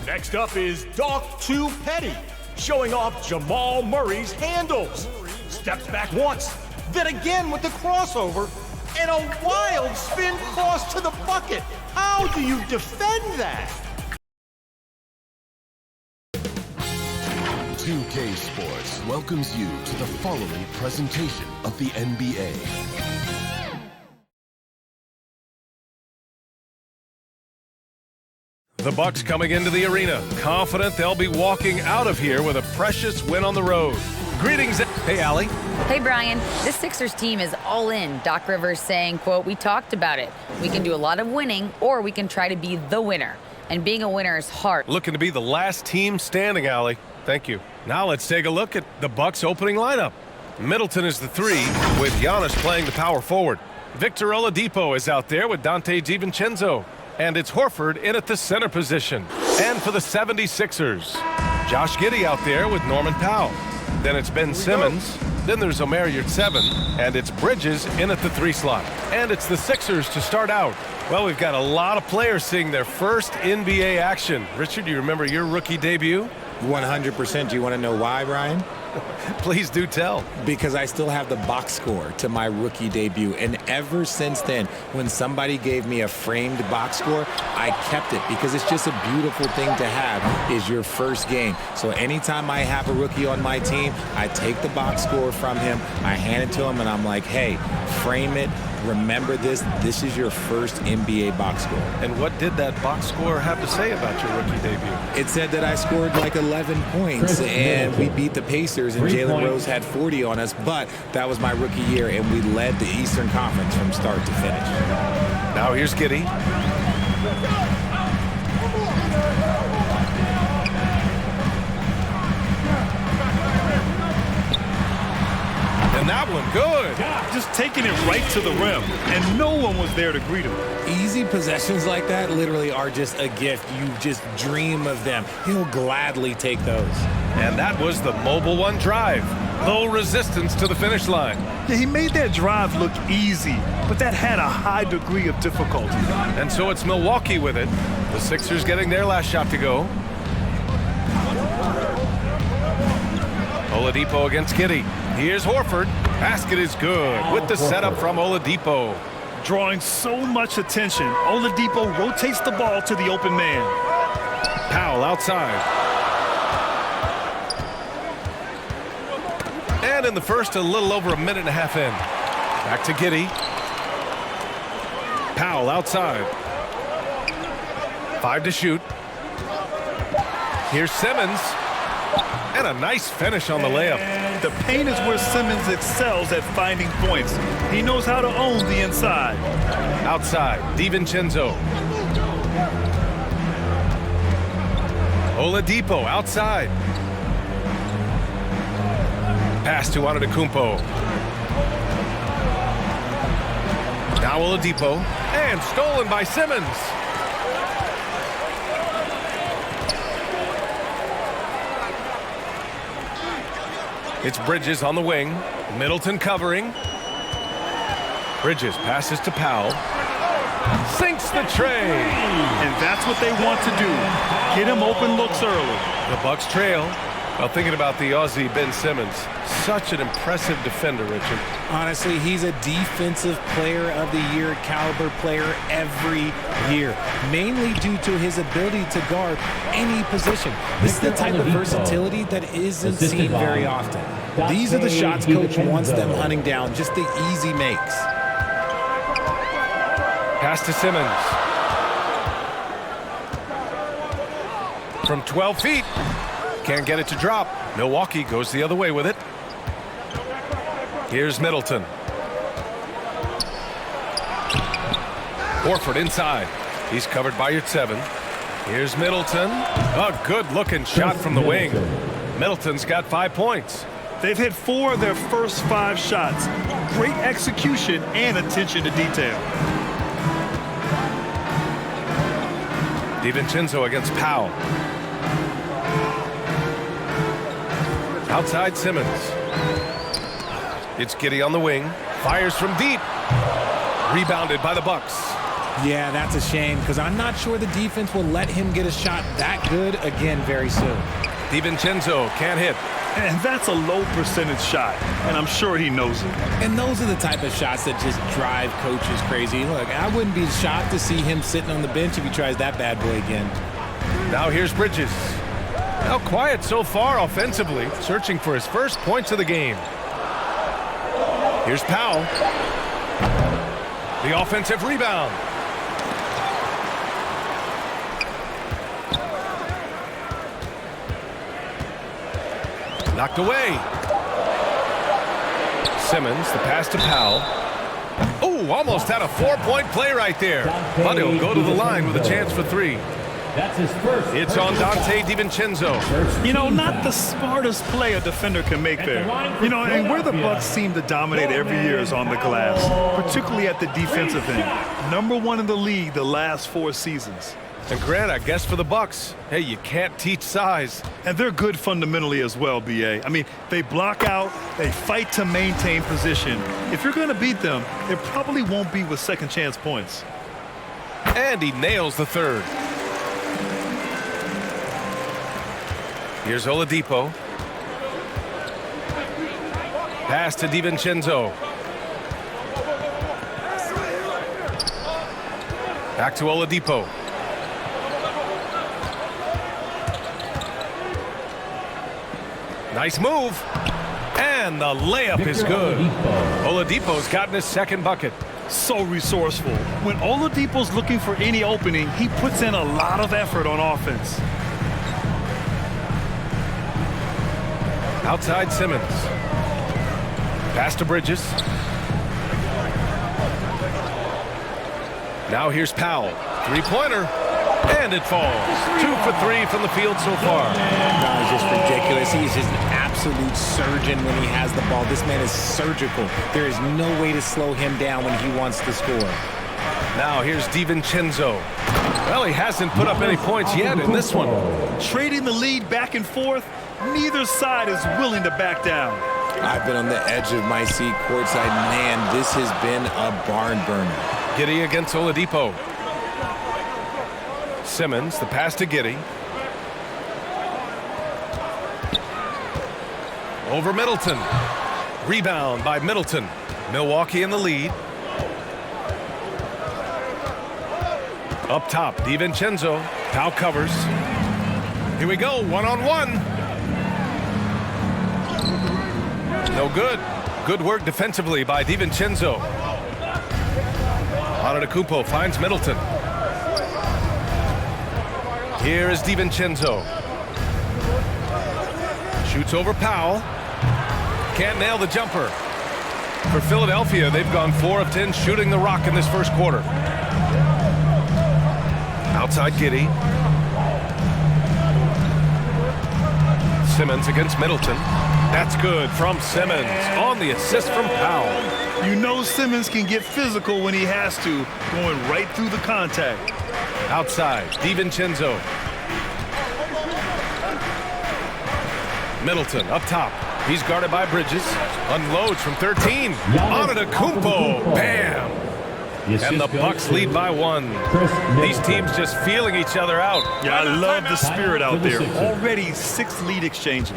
Next up is Doc 2 Petty, showing off Jamal Murray's handles. Steps back once, then again with the crossover, and a wild spin cross to the bucket. How do you defend that? 2K Sports welcomes you to the following presentation of the NBA. The Bucks coming into the arena, confident they'll be walking out of here with a precious win on the road. Greetings. Hey, Allie. Hey, Brian. This Sixers team is all in. Doc Rivers saying, quote, "We talked about it. We can do a lot of winning, or we can try to be the winner. And being a winner is hard." Looking to be the last team standing, Allie. Thank you. Now let's take a look at the Bucks opening lineup. Middleton is the 3, with Giannis playing the power forward. Victor Oladipo is out there with Dante DiVincenzo. And it's Horford in at the center position. And for the 76ers, Josh Giddey out there with Norman Powell. Then it's Ben Simmons. Then there's Omer Yurtseven. And it's Bridges in at the 3 slot. And it's the Sixers to start out. Well, we've got a lot of players seeing their first NBA action. Richard, do you remember your rookie debut? 100%. Do you want to know why, Brian? Please do tell. Because I still have the box score to my rookie debut. And ever since then, when somebody gave me a framed box score, I kept it because it's just a beautiful thing to have is your first game. So anytime I have a rookie on my team, I take the box score from him, I hand it to him, and I'm like, hey, frame it. Remember this. This is your first NBA box score. And what did that box score have to say about your rookie debut? It said that I scored like 11 points, and we beat the Pacers, and Jalen Rose had 40 on us, but that was my rookie year, and we led the Eastern Conference from start to finish. Now here's Giddey. And that one good. Just taking it right to the rim, and no one was there to greet him. Easy possessions like that literally are just a gift. You just dream of them. He'll gladly take those. And that was the Mobile One drive. Low resistance to the finish line. Yeah, he made that drive look easy, but that had a high degree of difficulty. And so it's Milwaukee with it. The Sixers getting their last shot to go. Oladipo against Giddey. Here's Horford. Basket is good with the setup from Oladipo. Drawing so much attention, Oladipo rotates the ball to the open man. Powell outside. And in the first, a little over a minute and a half in. Back to Giddey. Powell outside. 5 to shoot. Here's Simmons. And a nice finish on the layup. The paint is where Simmons excels at finding points. He knows how to own the inside. Outside, DiVincenzo. Oladipo outside. Pass to Antetokounmpo. Now Oladipo. And stolen by Simmons. It's Bridges on the wing. Middleton covering. Bridges passes to Powell. Sinks the tray. And that's what they want to do. Get him open looks early. The Bucks trail. Well, thinking about the Aussie Ben Simmons. Such an impressive defender, Richard. Honestly, he's a defensive player of the year caliber player every year, mainly due to his ability to guard any position. This is the type of versatility that isn't seen very often. These are the shots coach wants them hunting down, just the easy makes. Pass to Simmons. From 12 feet. Can't get it to drop. Milwaukee goes the other way with it. Here's Middleton. Horford inside. He's covered by Yurtseven. Here's Middleton. A good-looking shot from the wing. Middleton's got 5 points. They've hit 4 of their first 5 shots. Great execution and attention to detail. DiVincenzo against Powell. Outside Simmons. It's Giddey on the wing. Fires from deep. Rebounded by the Bucks. Yeah, that's a shame because I'm not sure the defense will let him get a shot that good again very soon. DiVincenzo can't hit. And that's a low percentage shot, and I'm sure he knows it. And those are the type of shots that just drive coaches crazy. Look, I wouldn't be shocked to see him sitting on the bench if he tries that bad boy again. Now here's Bridges. Now quiet so far offensively, searching for his first points of the game. Here's Powell. The offensive rebound. Knocked away. Simmons, the pass to Powell. Oh, almost had a 4-point play right there. But he'll go to the line with a chance for 3. That's his first. It's on Dante DiVincenzo. You know, not the smartest play a defender can make there. You know, and where the Bucks seem to dominate every year is on the glass, particularly at the defensive end. #1 in the league the last 4 seasons. And Grant, I guess for the Bucks, hey, you can't teach size. And they're good fundamentally as well, B.A. I mean, they block out, they fight to maintain position. If you're going to beat them, it probably won't be with second chance points. And he nails the 3rd. Here's Oladipo. Pass to DiVincenzo. Back to Oladipo. Nice move. And the layup is good. Oladipo's gotten his 2nd bucket. So resourceful. When Oladipo's looking for any opening, he puts in a lot of effort on offense. Outside Simmons. Pass to Bridges. Now here's Powell. 3-pointer. And it falls. 2 for 3 from the field so far. No, it's just ridiculous. He's just an absolute surgeon when he has the ball. This man is surgical. There is no way to slow him down when he wants to score. Now here's DiVincenzo. Well, he hasn't put up any points yet in this one. Trading the lead back and forth, neither side is willing to back down. I've been on the edge of my seat courtside. Man, this has been a barn burner. Giddey against Oladipo. Simmons, the pass to Giddey. Over Middleton. Rebound by Middleton. Milwaukee in the lead. Up top, DiVincenzo. Powell covers. Here we go, 1-on-1. No good. Good work defensively by DiVincenzo. Antetokounmpo finds Middleton. Here is DiVincenzo. Shoots over Powell. Can't nail the jumper. For Philadelphia, they've gone 4 of 10 shooting the rock in this first quarter. Outside Giddey. Simmons against Middleton. That's good from Simmons on the assist from Powell. You know Simmons can get physical when he has to, going right through the contact. Outside, DiVincenzo. Middleton up top. He's guarded by Bridges. Unloads from 13. Antetokounmpo. Bam! And the Bucks lead by 1. These teams just feeling each other out. Yeah, I love the spirit out there. Already 6 lead exchanges.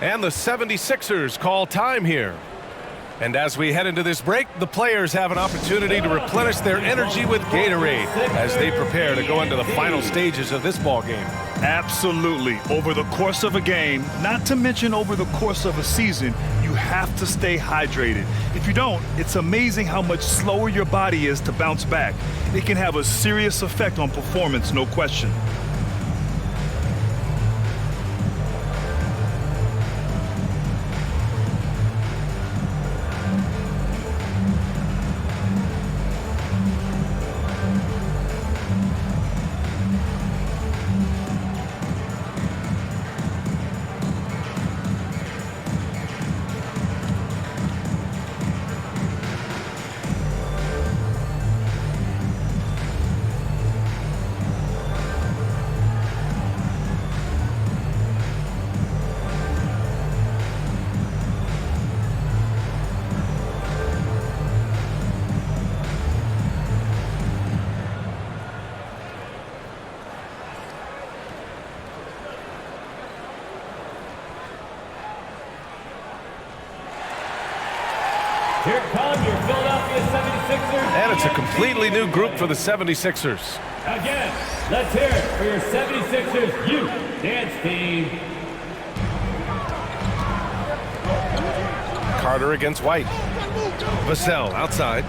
And the 76ers call time here. And as we head into this break, the players have an opportunity to replenish their energy with Gatorade as they prepare to go into the final stages of this ball game. Absolutely. Over the course of a game, not to mention over the course of a season, you have to stay hydrated. If you don't, it's amazing how much slower your body is to bounce back. It can have a serious effect on performance, no question. Here come your Philadelphia 76ers. And it's a completely new group for the 76ers. Again, let's hear it for your 76ers youth dance team. Carter against White. Vassell outside.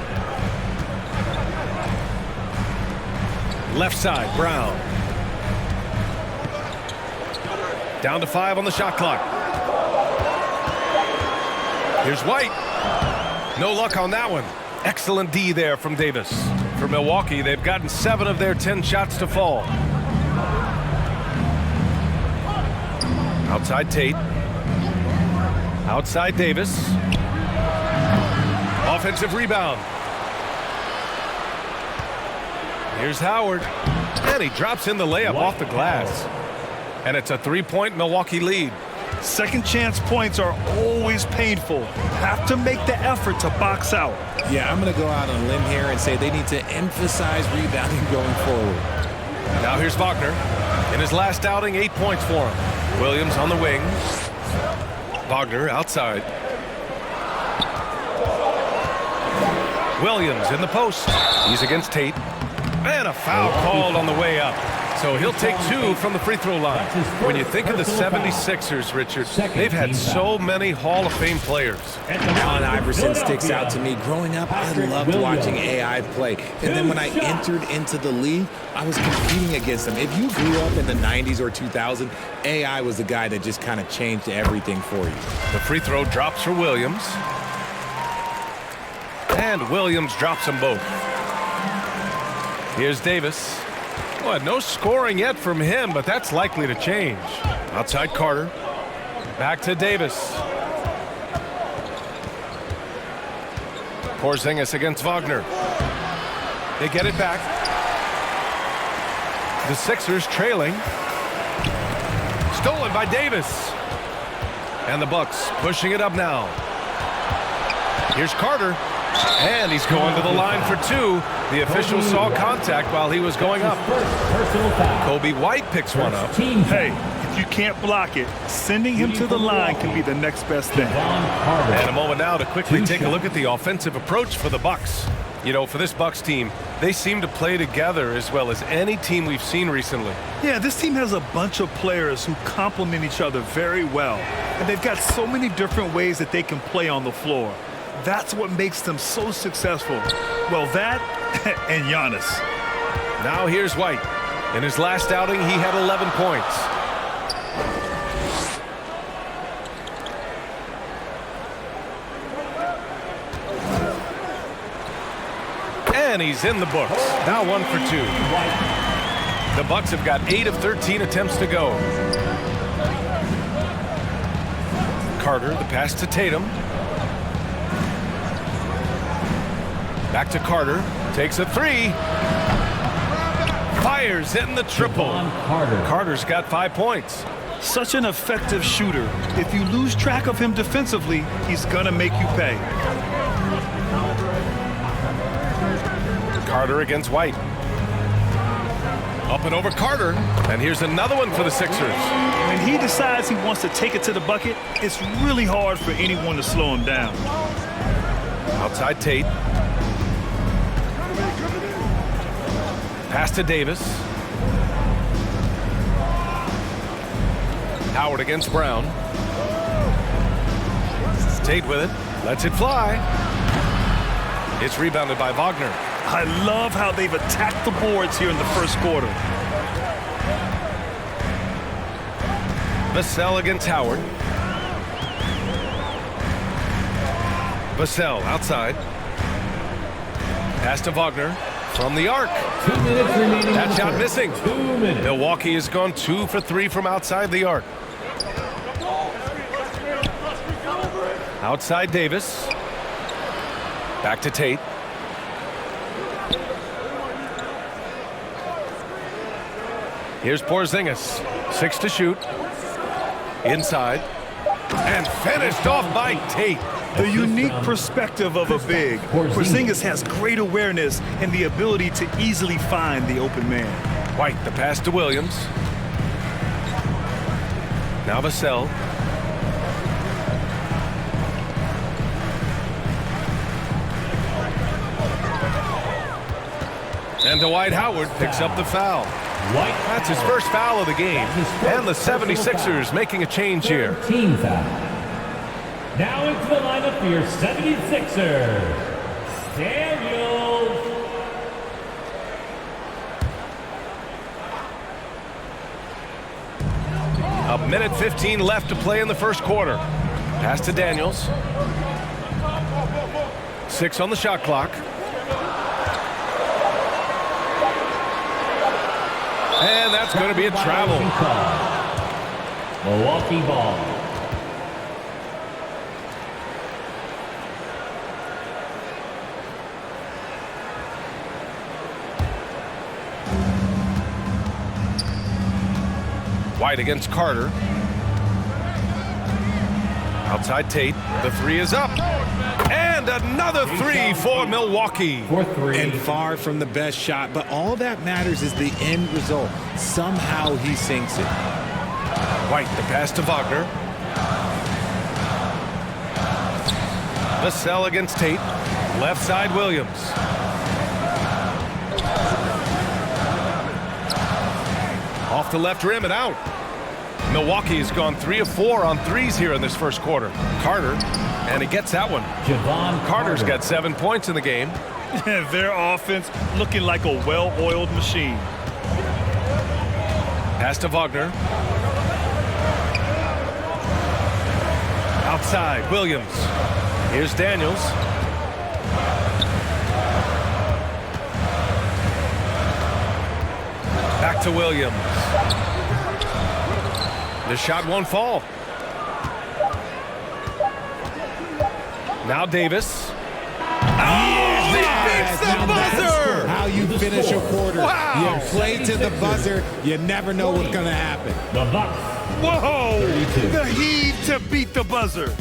Left side, Brown. Down to 5 on the shot clock. Here's White. No luck on that one. Excellent D there from Davis. For Milwaukee, they've gotten 7 of their 10 shots to fall. Outside Tate. Outside Davis. Offensive rebound. Here's Howard. And he drops in the layup off the glass. And it's a 3-point Milwaukee lead. Second chance points are always painful. Have to make the effort to box out. Yeah, I'm going to go out on a limb here and say they need to emphasize rebounding going forward. Now here's Wagner. In his last outing, 8 points for him. Williams on the wing. Wagner outside. Williams in the post. He's against Tate. And a foul called on the way up. So he'll take 2 from the free throw line. When you think of the 76ers, Richard, they've had so many Hall of Fame players. Allen Iverson sticks out to me. Growing up, I loved watching AI play. And then when I entered into the league, I was competing against him. If you grew up in the 90s or 2000, AI was the guy that just kind of changed everything for you. The free throw drops for Williams. And Williams drops them both. Here's Davis. Well, no scoring yet from him, but that's likely to change. Outside Carter. Back to Davis. Porzingis against Wagner. They get it back. The Sixers trailing. Stolen by Davis. And the Bucks pushing it up now. Here's Carter. And he's going to the line for 2. The official saw contact while he was going up. Kobe White picks one up. Hey, if you can't block it, sending him to the line can be the next best thing. And a moment now to quickly take a look at the offensive approach for the Bucks. You know, for this Bucks team, they seem to play together as well as any team we've seen recently. Yeah, this team has a bunch of players who complement each other very well. And they've got so many different ways that they can play on the floor. That's what makes them so successful. Well, that and Giannis. Now here's White. In his last outing, he had 11 points. And he's in the books. Now 1 for 2. The Bucks have got 8 of 13 attempts to go. Carter, the pass to Tatum. Back to Carter. Takes a 3. Fires in the triple. Carter's got 5 points. Such an effective shooter. If you lose track of him defensively, he's gonna make you pay. Carter against White. Up and over Carter. And here's another one for the Sixers. When he decides he wants to take it to the bucket, it's really hard for anyone to slow him down. Outside Tate. Pass to Davis. Howard against Brown. Tate with it. Lets it fly. It's rebounded by Wagner. I love how they've attacked the boards here in the first quarter. Vassell against Howard. Vassell outside. Pass to Wagner from the arc. 2 minutes remaining. That shot missing. 2 minutes. Milwaukee has gone 2 for 3 from outside the arc. Outside Davis. Back to Tate. Here's Porzingis. 6 to shoot. Inside. And finished off by Tate. The unique perspective of a big. Porzingis has great awareness and the ability to easily find the open man. White, the pass to Williams. Now Vassell. And Dwight Howard picks up the foul. White That's his first foul of the game. And the 76ers making a change here. Team foul. Now into the lineup for your 76ers. Daniels. A minute 15 left to play in the first quarter. Pass to Daniels. 6 on the shot clock. And that's going to be a travel. Milwaukee ball. White against Carter. Outside Tate. The 3 is up. And another 3 for Milwaukee. For 3. And far from the best shot, but all that matters is the end result. Somehow he sinks it. White, the pass to Wagner. Vassell against Tate. Left side Williams. Off the left rim and out. Milwaukee has gone 3 of 4 on threes here in this first quarter. Carter, and he gets that one. Javon Carter's Carter. got 7 points in the game. Their offense looking like a well-oiled machine. Pass to Wagner. Outside, Williams. Here's Daniels. Back to Williams. The shot won't fall. Now Davis. Oh, he beats the Now that's buzzer! how you finish a quarter. Wow. You play to the buzzer. You never know what's going to happen. The Bucks. Whoa! 32. The heave to beat the buzzer.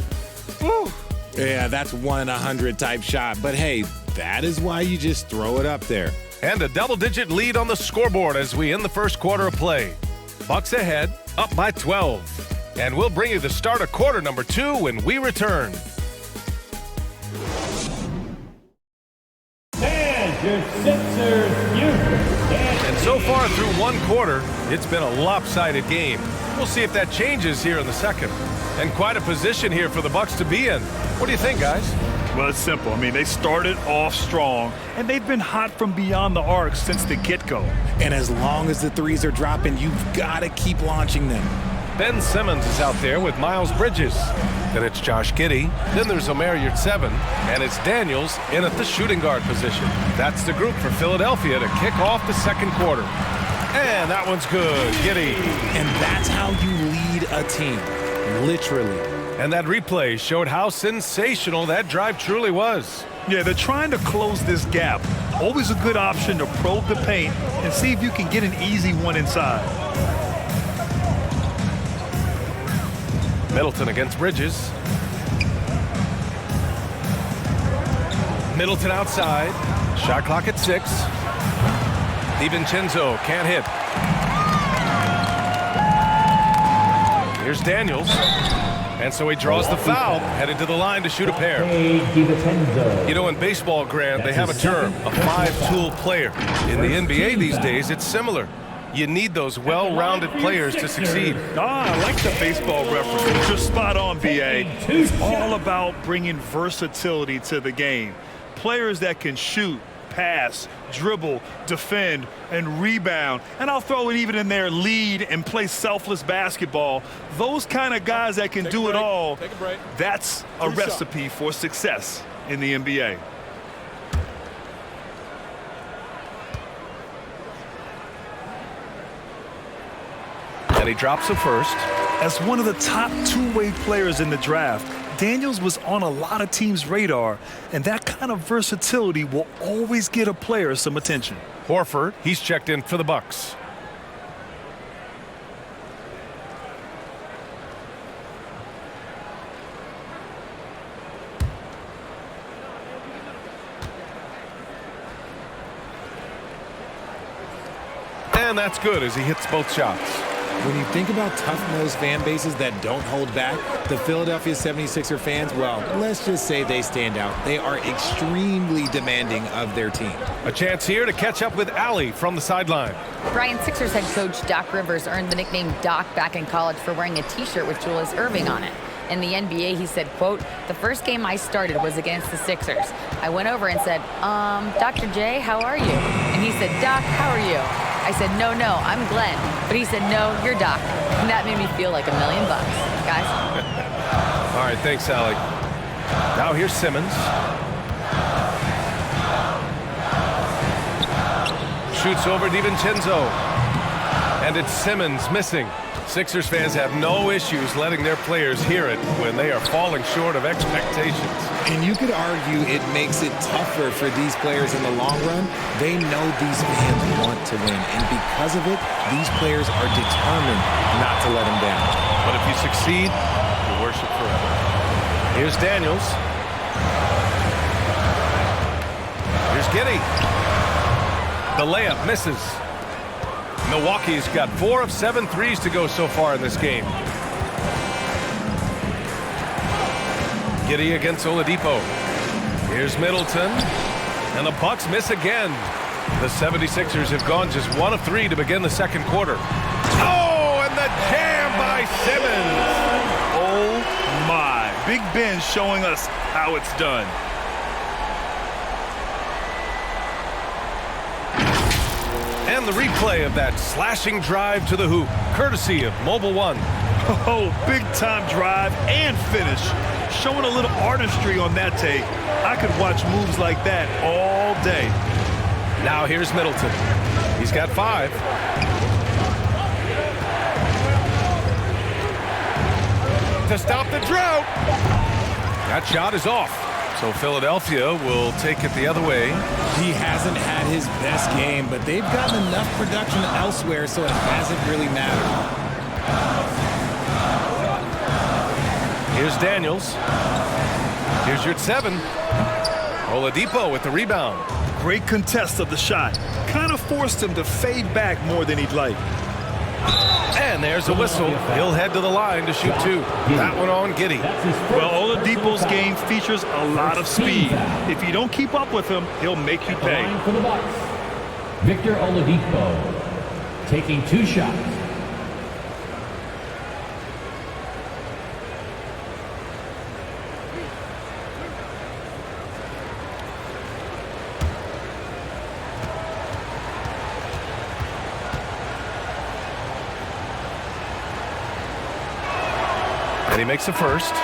Woo. Yeah, that's 1 in 100 type shot. But hey, that is why you just throw it up there. And a double-digit lead on the scoreboard as we end the first quarter of play. Bucks ahead, up by 12. And we'll bring you the start of quarter number 2 when we return. And your Sixers youth. And so far through one quarter, it's been a lopsided game. We'll see if that changes here in the second. And quite a position here for the Bucks to be in. What do you think, guys? Well, it's simple. I mean, they started off strong, and they've been hot from beyond the arc since the get-go. And as long as the threes are dropping, you've got to keep launching them. Ben Simmons is out there with Miles Bridges. Then it's Josh Giddey. Then there's Omer Yurtseven. And it's Daniels in at the shooting guard position. That's the group for Philadelphia to kick off the second quarter. And that one's good. Giddey. And that's how you lead a team, literally. And that replay showed how sensational that drive truly was. Yeah, they're trying to close this gap. Always a good option to probe the paint and see if you can get an easy one inside. Middleton against Bridges. Middleton outside. Shot clock at 6. DiVincenzo can't hit. Here's Daniels. And so he draws the foul, headed to the line to shoot a pair. You know, in baseball, Grant, they have a term, a 5-tool player. In the NBA these days, it's similar. You need those well-rounded players to succeed. I like the baseball reference. You're spot on, BA. It's all about bringing versatility to the game. Players that can shoot, pass, dribble, defend, and rebound. And I'll throw it even in there, lead and play selfless basketball. Those kind of guys that can do it all, that's a recipe for success in the NBA. And he drops the first. As one of the top two-way players in the draft, Daniels was on a lot of teams' radar, and that kind of versatility will always get a player some attention. Horford, he's checked in for the Bucks. And that's good as he hits both shots. When you think about tough-nosed fan bases that don't hold back, the Philadelphia 76er fans, well, let's just say they stand out. They are extremely demanding of their team. A chance here to catch up with Allie from the sideline. Brian, Sixers head coach Doc Rivers earned the nickname Doc back in college for wearing a t-shirt with Julius Erving on it. In the NBA, he said, quote, "The first game I started was against the Sixers. I went over and said, Dr. J, how are you?" And he said, "Doc, how are you?" I said, no, I'm Glenn. But he said, "No, you're Doc." And that made me feel like $1 million, guys. All right, thanks, Allie. Now here's Simmons. Shoots over DiVincenzo. And it's Simmons missing. Sixers fans have no issues letting their players hear it when they are falling short of expectations. And you could argue it makes it tougher for these players in the long run. They know these fans want to win, and because of it, these players are determined not to let them down. But if you succeed, you worship forever. Here's Daniels. Here's Giddey. The layup misses. Milwaukee's got 4 of 7 threes to go so far in this game. Giddey against Oladipo. Here's Middleton. And the Bucks miss again. The 76ers have gone just 1 of 3 to begin the second quarter. Oh, and the jam by Simmons. Oh, my. Big Ben showing us how it's done. And the replay of that slashing drive to the hoop, courtesy of Mobile One. Oh, big-time drive and finish. Showing a little artistry on that tape. I could watch moves like that all day. Now here's Middleton. He's got 5. To stop the drought. That shot is off. So Philadelphia will take it the other way. He hasn't had his best game, but they've gotten enough production elsewhere, so it hasn't really mattered. Here's Daniels. Here's your 7. Oladipo with the rebound. Great contest of the shot. Kind of forced him to fade back more than he'd like. And there's a whistle. He'll head to the line to shoot 2. That one on Giddey. Well, Oladipo's game features a lot of speed. If you don't keep up with him, he'll make you pay. For the Bucks, Victor Oladipo taking 2 shots. And he makes the first.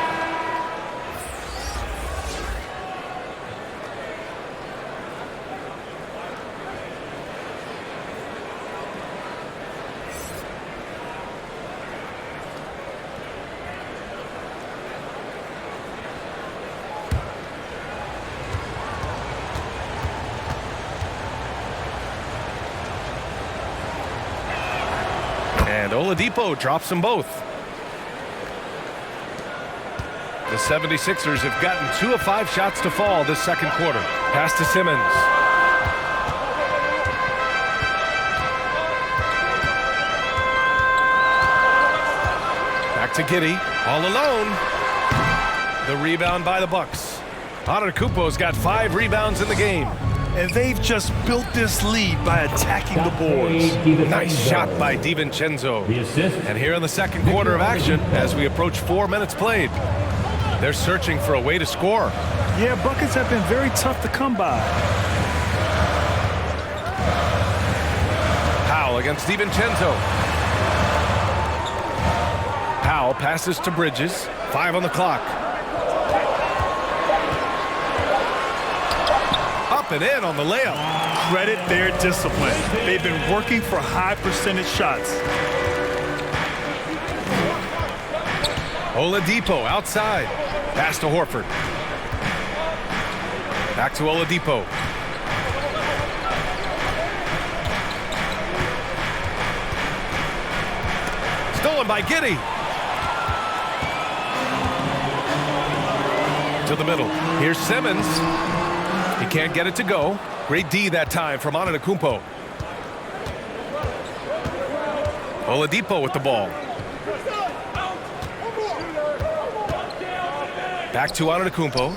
And Oladipo drops them both. The 76ers have gotten 2 of 5 shots to fall this second quarter. Pass to Simmons. Back to Giddey, all alone. The rebound by the Bucks. Antetokounmpo's got 5 rebounds in the game. And they've just built this lead by attacking the boards. Nice shot by DiVincenzo. The assist. And here in the second quarter of action, as we approach 4 minutes played, they're searching for a way to score. Yeah, buckets have been very tough to come by. Powell against DiVincenzo. Powell passes to Bridges. 5 on the clock. Up and in on the layup. Credit their discipline. They've been working for high percentage shots. Oladipo outside. Pass to Horford. Back to Oladipo. Stolen by Giddey. To the middle. Here's Simmons. He can't get it to go. Great D that time from Antetokounmpo. Oladipo with the ball. Back to Antetokounmpo.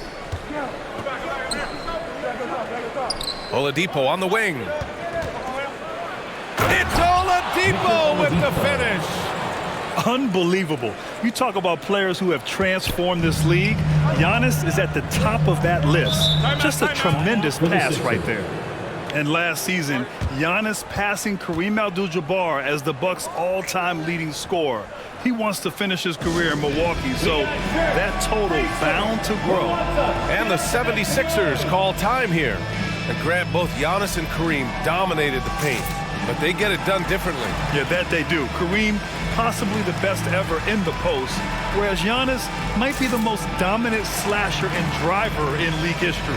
Oladipo on the wing. It's Oladipo with the finish. Unbelievable. You talk about players who have transformed this league. Giannis is at the top of that list. Just a tremendous pass right there. And last season, Giannis passing Kareem Abdul-Jabbar as the Bucks' all-time leading scorer. He wants to finish his career in Milwaukee, so that total bound to grow. And the 76ers call time here. And Grant, both Giannis and Kareem dominated the paint, but they get it done differently. Yeah, that they do. Kareem, possibly the best ever in the post, whereas Giannis might be the most dominant slasher and driver in league history.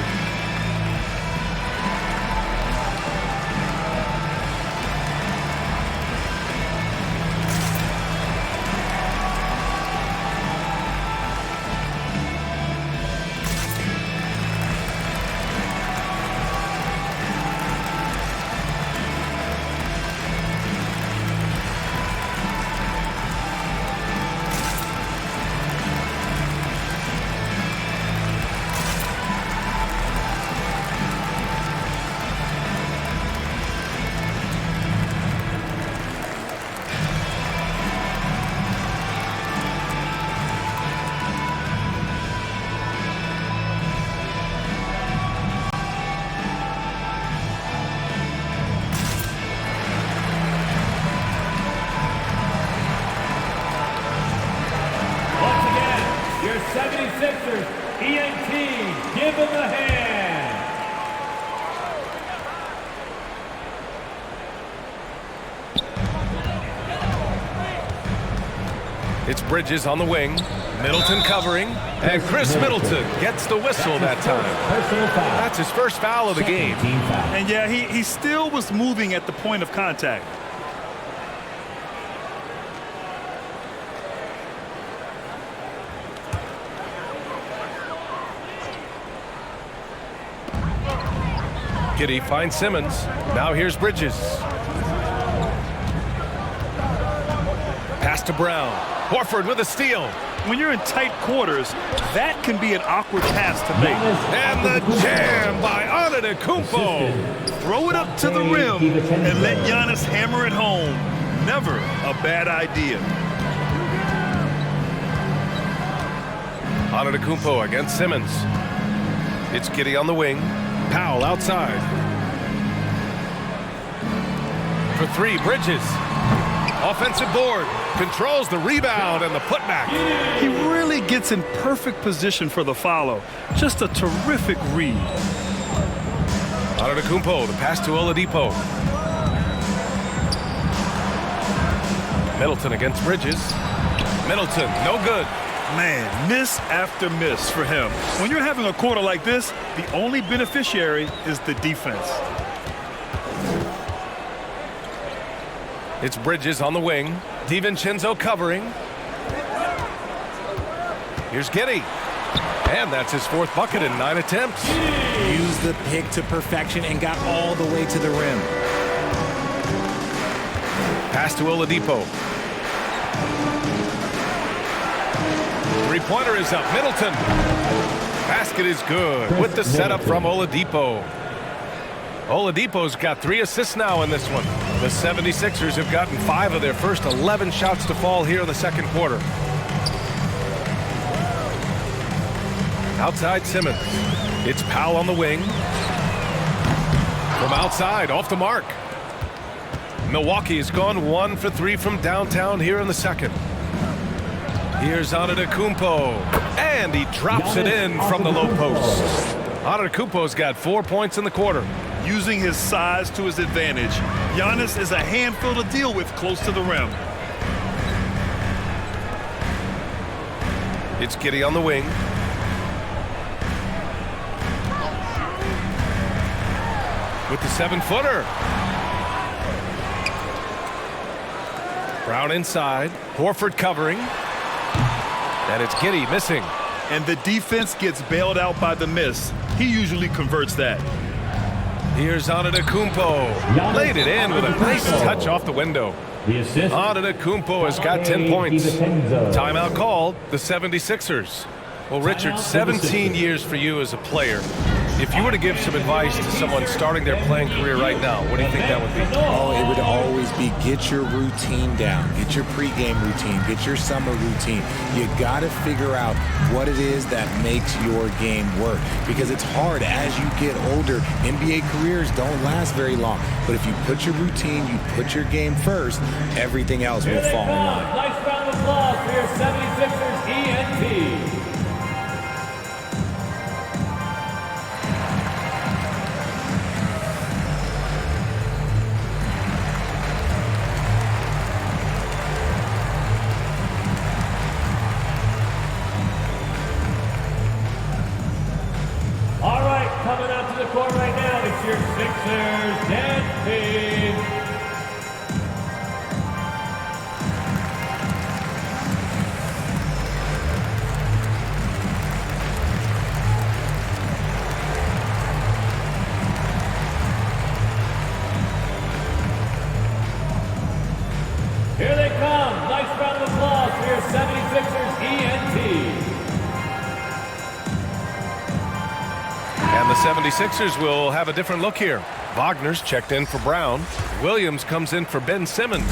Your 76ers, ENT, give them a hand. It's Bridges on the wing. Middleton covering. And Chris Middleton gets the whistle that time. That's his first foul of the game. And yeah, he still was moving at the point of contact. Giddey finds Simmons. Now here's Bridges. Pass to Brown. Horford with a steal. When you're in tight quarters, that can be an awkward pass to make. And the jam by Antetokounmpo. Throw it up to the rim and let Giannis hammer it home. Never a bad idea. Antetokounmpo against Simmons. It's Giddey on the wing. Powell outside. For three, Bridges. Offensive board. Controls the rebound and the putback. He really gets in perfect position for the follow. Just a terrific read. Antetokounmpo, the pass to Oladipo. Middleton against Bridges. Middleton, no good. Man, miss after miss for him. When you're having a quarter like this, the only beneficiary is the defense. It's Bridges on the wing. DiVincenzo covering. Here's Giddey. And that's his fourth bucket in 9 attempts. Used the pick to perfection and got all the way to the rim. Pass to Oladipo. Three-pointer is up. Middleton. Basket is good with the setup from Oladipo. Oladipo's got 3 assists now in this one. The 76ers have gotten 5 of their first 11 shots to fall here in the second quarter. Outside Simmons. It's Powell on the wing. From outside, off the mark. Milwaukee's gone 1 for 3 from downtown here in the second. Here's Antetokounmpo, and he drops it in from the low post. Antetokounmpo's got 4 points in the quarter. Using his size to his advantage, Giannis is a handful to deal with close to the rim. It's Giddey on the wing. With the 7-footer. Brown inside. Horford covering. And it's Giddey missing. And the defense gets bailed out by the miss. He usually converts that. Here's Antetokounmpo. Laid it in with a nice touch off the window. The assist. Antetokounmpo has got 10 points. Timeout called, the 76ers. Well, Richard, 17 years for you as a player. If you were to give some advice to someone starting their playing career right now, what do you think that would be? Oh, it would always be get your routine down. Get your pregame routine. Get your summer routine. You got to figure out what it is that makes your game work. Because it's hard as you get older. NBA careers don't last very long. But if you put your routine, you put your game first, everything else will fall in line. Nice round of applause for your 76ers ENT. All right, coming out to the court right now, it's your Sixers dance team. Here they come. Nice round of applause for your 76ers ENT. And the 76ers will have a different look here. Wagner's checked in for Brown. Williams comes in for Ben Simmons.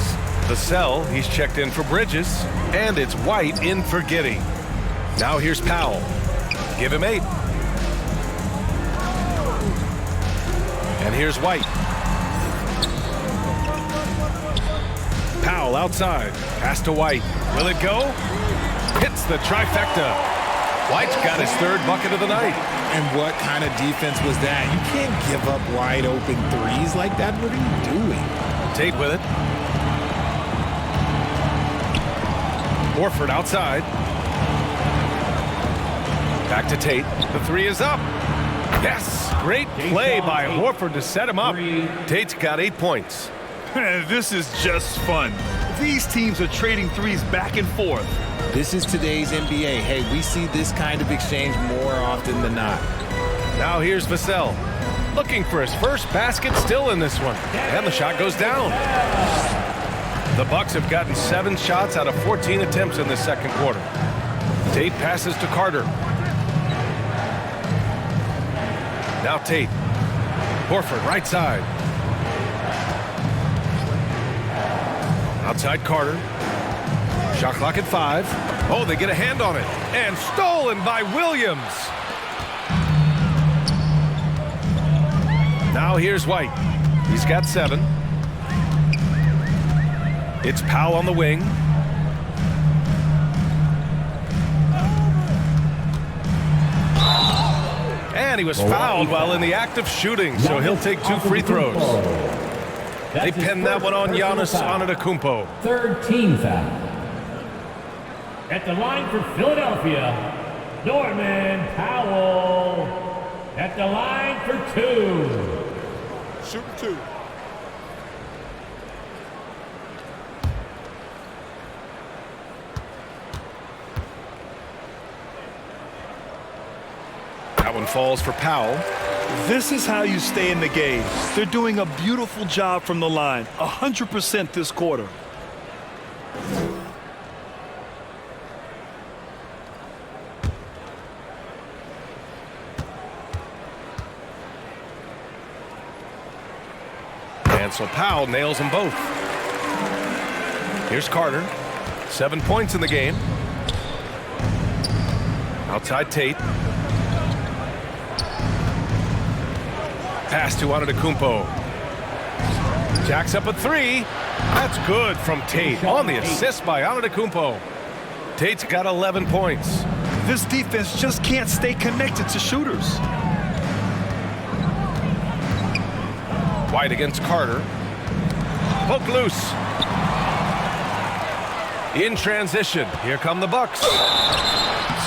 Vassell, he's checked in for Bridges. And it's White in for Giddey. Now here's Powell. Give him 8. And here's White. Powell outside. Pass to White. Will it go? Hits the trifecta. White's got his 3rd bucket of the night. And what kind of defense was that? You can't give up wide open threes like that. What are you doing? Tate with it. Horford outside. Back to Tate. The 3 is up. Yes! Great play by Horford to set him up. Tate's got 8 points. This is just fun. These teams are trading threes back and forth. This is today's NBA. Hey, we see this kind of exchange more often than not. Now here's Vassell. Looking for his first basket, still in this one. And the shot goes down. The Bucks have gotten 7 shots out of 14 attempts in the second quarter. Tate passes to Carter. Now Tate. Horford right side. Outside Carter. Shot clock at 5. Oh, they get a hand on it. And stolen by Williams. Now here's White. He's got 7. It's Powell on the wing. And he was fouled while in the act of shooting, so he'll take 2 free throws. They pinned that one on Giannis Antetokounmpo. 3rd team foul. At the line for Philadelphia, Norman Powell. At the line for 2. Shoot 2. That one falls for Powell. This is how you stay in the game. They're doing a beautiful job from the line. 100% this quarter. And so Powell nails them both. Here's Carter. 7 points in the game. Outside Tate. Pass to Antetokounmpo. Jacks up a 3. That's good from Tate on the assist by Antetokounmpo. Tate's got 11 points. This defense just can't stay connected to shooters. White against Carter. Poke loose. In transition. Here come the Bucks.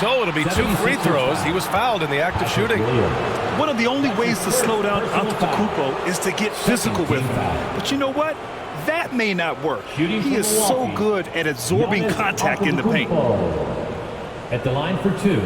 So it'll be 2 free throws. He was fouled in the act of shooting. One of the only ways to slow down Antetokounmpo is to get physical with him. But you know what? That may not work. He is so good at absorbing contact in the paint. At the line for 2.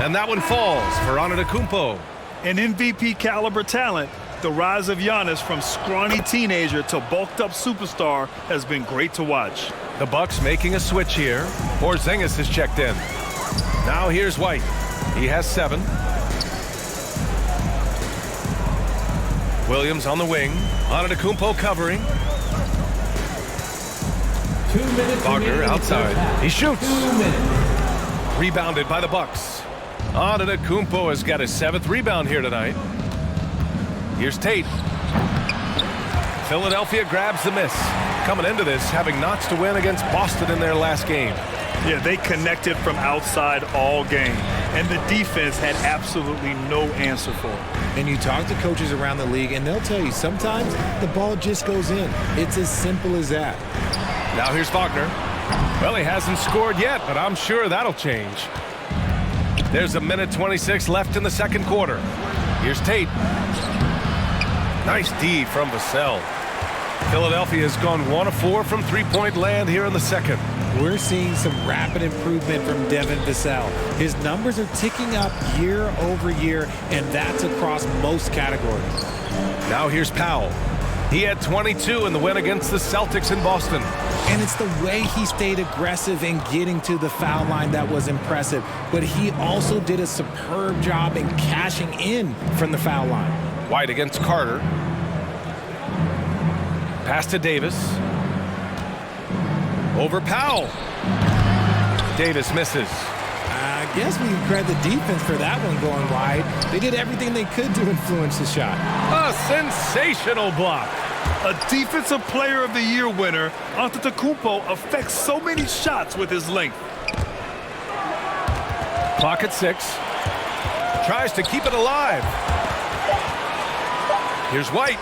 And that one falls for Antetokounmpo. An MVP caliber talent, the rise of Giannis from scrawny teenager to bulked up superstar has been great to watch. The Bucks making a switch here. Porzingis has checked in. Now here's White. He has 7. Williams on the wing. Antetokounmpo covering. 2 minutes. Wagner outside. He shoots. 2 minutes. Rebounded by the Bucks. Antetokounmpo has got his 7th rebound here tonight. Here's Tate. Philadelphia grabs the miss. Coming into this, having notched to win against Boston in their last game. Yeah, they connected from outside all game, and the defense had absolutely no answer for it. And you talk to coaches around the league, and they'll tell you sometimes the ball just goes in. It's as simple as that. Now here's Wagner. Well, he hasn't scored yet, but I'm sure that'll change. There's 1:26 left in the second quarter. Here's Tate. Nice D from Vassell. Philadelphia has gone 1 of 4 from three-point land here in the second. We're seeing some rapid improvement from Devin Vassell. His numbers are ticking up year over year, and that's across most categories. Now here's Powell. He had 22 in the win against the Celtics in Boston. And it's the way he stayed aggressive in getting to the foul line that was impressive. But he also did a superb job in cashing in from the foul line. White against Carter. Pass to Davis. Over Powell. Davis misses. I guess we can credit the defense for that one going wide. They did everything they could to influence the shot. A sensational block. A Defensive Player of the Year winner, Antetokounmpo affects so many shots with his length. Clock at 6. Tries to keep it alive. Here's White.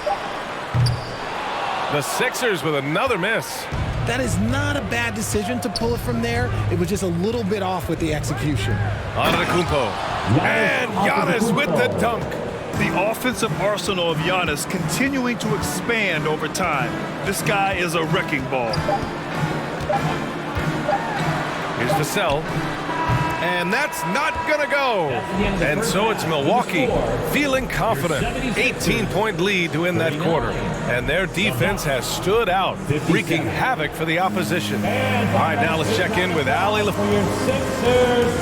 The Sixers with another miss. That is not a bad decision to pull it from there. It was just a little bit off with the execution. Antetokounmpo. And Giannis with the dunk. The offensive arsenal of Giannis continuing to expand over time. This guy is a wrecking ball. Here's Vassell. And that's not going to go. And so it's Milwaukee feeling confident. 18-point lead to win that quarter. And their defense has stood out, wreaking havoc for the opposition. All right, now let's check in with Allie LaFleur.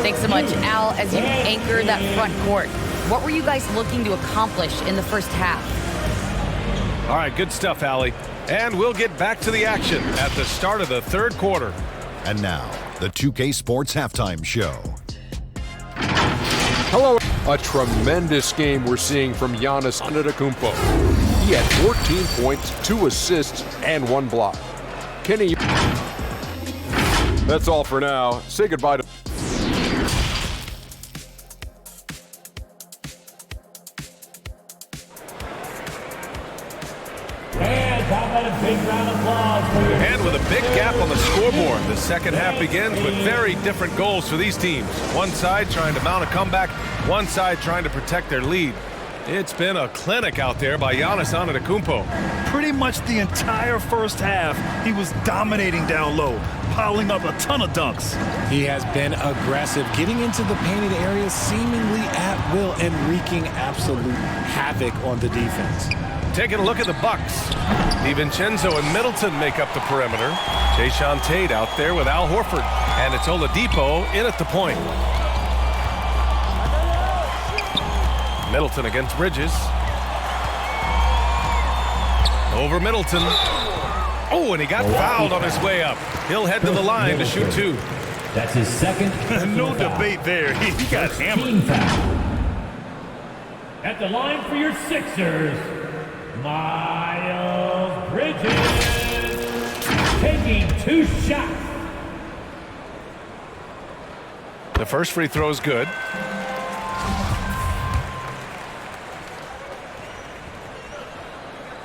Thanks so much, Al. As you anchor that front court, what were you guys looking to accomplish in the first half? All right, good stuff, Allie. And we'll get back to the action at the start of the third quarter. And now, the 2K Sports Halftime Show. Hello. A tremendous game we're seeing from Giannis Antetokounmpo. He had 14 points, 2 assists, and 1 block. Kenny. That's all for now. Say goodbye to... And with a big gap on the scoreboard, the second half begins with very different goals for these teams. One side trying to mount a comeback, one side trying to protect their lead. It's been a clinic out there by Giannis Antetokounmpo. Pretty much the entire first half, he was dominating down low, piling up a ton of dunks. He has been aggressive, getting into the painted area seemingly at will and wreaking absolute havoc on the defense. Taking a look at the Bucks. DiVincenzo and Middleton make up the perimeter. Jae'Sean Tate out there with Al Horford. And it's Oladipo in at the point. Middleton against Bridges. Over Middleton. Oh, and he got fouled on his way up. He'll head to the line to shoot 2. That's his second. No debate there. He got hammered. At the line for your Sixers, Miles Bridges, taking 2 shots. The first free throw is good.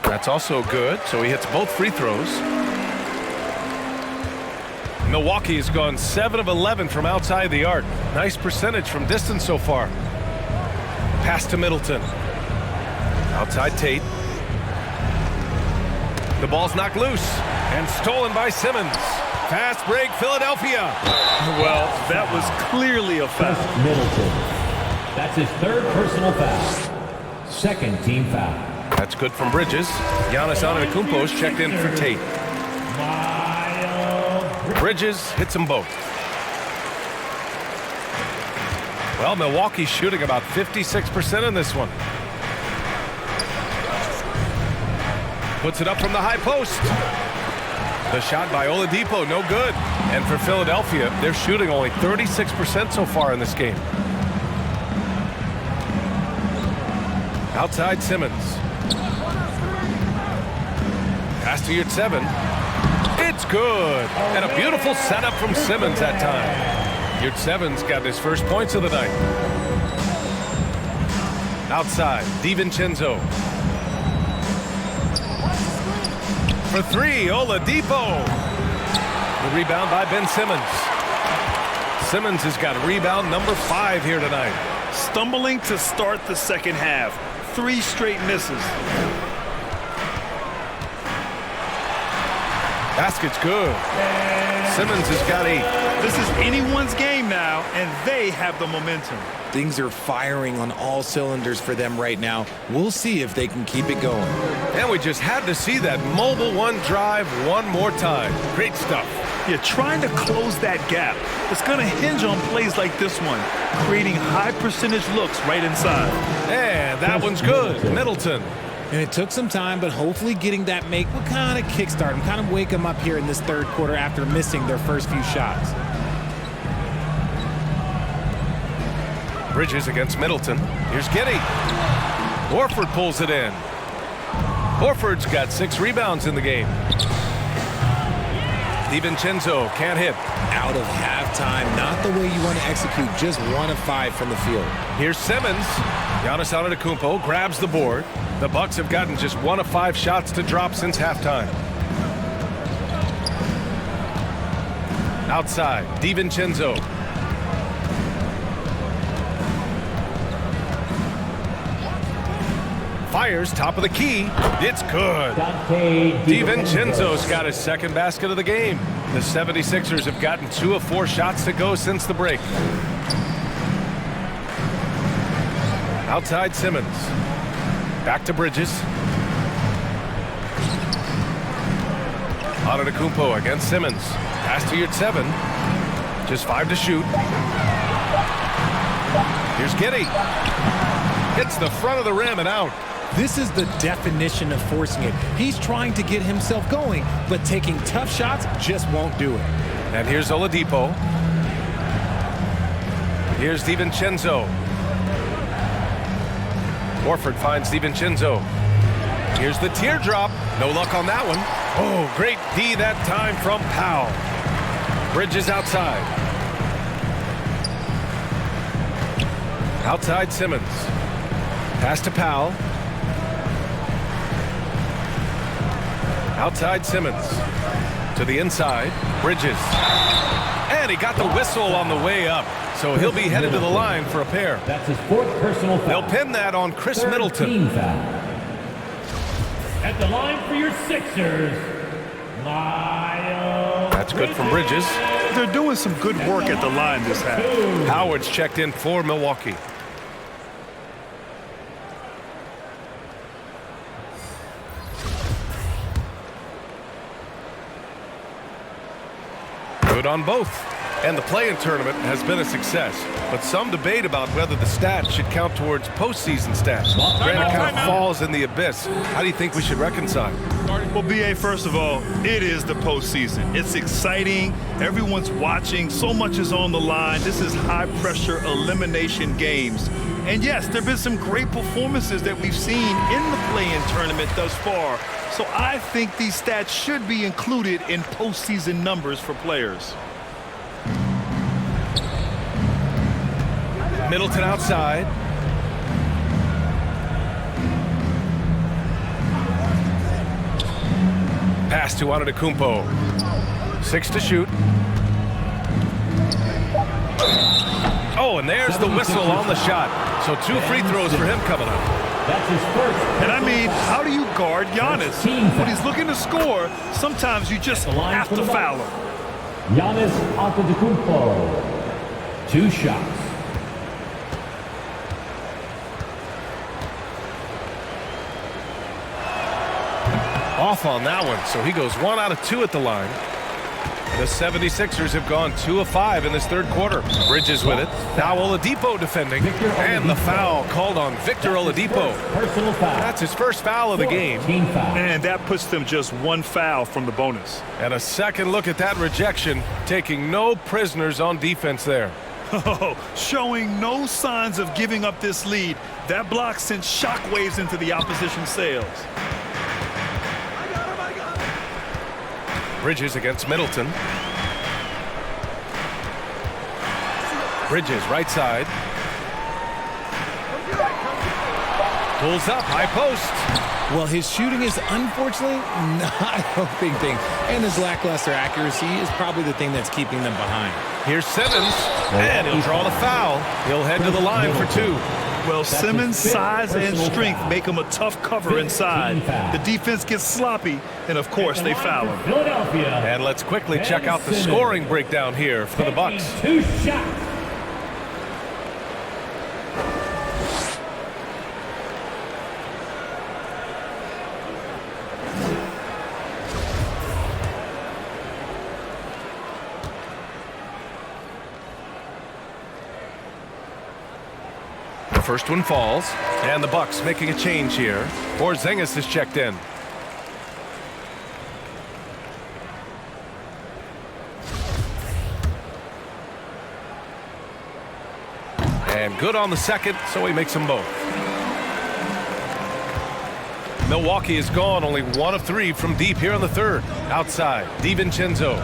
That's also good, so he hits both free throws. Milwaukee has gone 7 of 11 from outside the arc. Nice percentage from distance so far. Pass to Middleton. Outside Tate. The ball's knocked loose and stolen by Simmons. Fast break, Philadelphia. Well, that was clearly a foul. Middleton. That's his third personal foul. Second team foul. That's good from Bridges. Giannis Antetokounmpo is checked in for Tate. Bridges hits them both. Well, Milwaukee's shooting about 56% in this one. Puts it up from the high post. The shot by Oladipo, no good. And for Philadelphia, they're shooting only 36% so far in this game. Outside Simmons. Pass to Yurtseven. It's good. And a beautiful setup from Simmons that time. Yurtseven's got his first points of the night. Outside, DiVincenzo. For three, Oladipo. The rebound by Ben Simmons. Simmons has got rebound number 5 here tonight. Stumbling to start the second half. 3 straight misses. Basket's good. Simmons has got 8. This is anyone's game now, and they have the momentum. Things are firing on all cylinders for them right now. We'll see if they can keep it going. And we just had to see that mobile one drive one more time. Great stuff. You're trying to close that gap. It's going to hinge on plays like this one, creating high percentage looks right inside. And that one's good. Middleton. And it took some time, but hopefully getting that make will kind of kickstart them, kind of wake them up here in this third quarter after missing their first few shots. Bridges against Middleton. Here's Giddey. Horford pulls it in. Horford's got 6 rebounds in the game. DiVincenzo can't hit. Out of halftime, not the way you want to execute, just 1 of 5 from the field. Here's Simmons. Giannis Antetokounmpo grabs the board. The Bucks have gotten just 1 of 5 shots to drop since halftime. Outside, DiVincenzo. Fires top of the key. It's good. DiVincenzo's got his second basket of the game. The 76ers have gotten 2 of 4 shots to go since the break. Outside Simmons. Back to Bridges. Antetokounmpo against Simmons. Pass to Yurtseven. Just 5 to shoot. Here's Giddey. Hits the front of the rim and out. This is the definition of forcing it. He's trying to get himself going, but taking tough shots just won't do it. And here's Oladipo. Here's DiVincenzo. Horford finds DiVincenzo. Here's the teardrop. No luck on that one. Oh, great D that time from Powell. Bridges outside. Outside Simmons. Pass to Powell. Outside Simmons. To the inside. Bridges. And he got the whistle on the way up. So he'll be headed to the line for a pair. That's his 4th personal foul. They'll pin that on Chris Middleton. Team foul. At the line for your Sixers, Miles. That's good from Bridges. They're doing some good work at the line this half. Howard's checked in for Milwaukee. Good on both. And the play-in tournament has been a success, but some debate about whether the stats should count towards postseason stats. Granted, kind of falls in the abyss. How do you think we should reconcile? Well, B.A., first of all, it is the postseason. It's exciting. Everyone's watching. So much is on the line. This is high-pressure elimination games. And, yes, there have been some great performances that we've seen in the play-in tournament thus far. So I think these stats should be included in postseason numbers for players. Middleton outside. Pass to Antetokounmpo. 6 to shoot. Oh, and there's the whistle on the shot. So 2 free throws for him coming up. That's his first. And I mean, how do you guard Giannis? When he's looking to score, sometimes you just have to foul him. Giannis Antetokounmpo. 2 shots. Off on that one, so he goes 1 out of 2 at the line. The 76ers have gone 2 of 5 in this third quarter. Bridges with it. Now Oladipo defending. And the foul called on Victor Oladipo. Personal foul. That's his first foul of the game. Team foul. And that puts them just 1 foul from the bonus. And a second look at that rejection, taking no prisoners on defense there. Oh, showing no signs of giving up this lead. That block sent shockwaves into the opposition sails. Bridges against Middleton. Bridges, right side. Pulls up, high post. Well, his shooting is unfortunately not a big thing. And his lackluster accuracy is probably the thing that's keeping them behind. Here's Simmons, and he'll draw the foul. He'll head to the line for 2. Well, Simmons' size and strength make him a tough cover inside. The defense gets sloppy, and of course they foul him. Philadelphia. And let's quickly check out the scoring breakdown here for the Bucks. 2 shots. First one falls, and the Bucks making a change here. Porzingis is checked in. And good on the second, so he makes them both. Milwaukee is gone, only 1 of 3 from deep here in the third. Outside, DiVincenzo.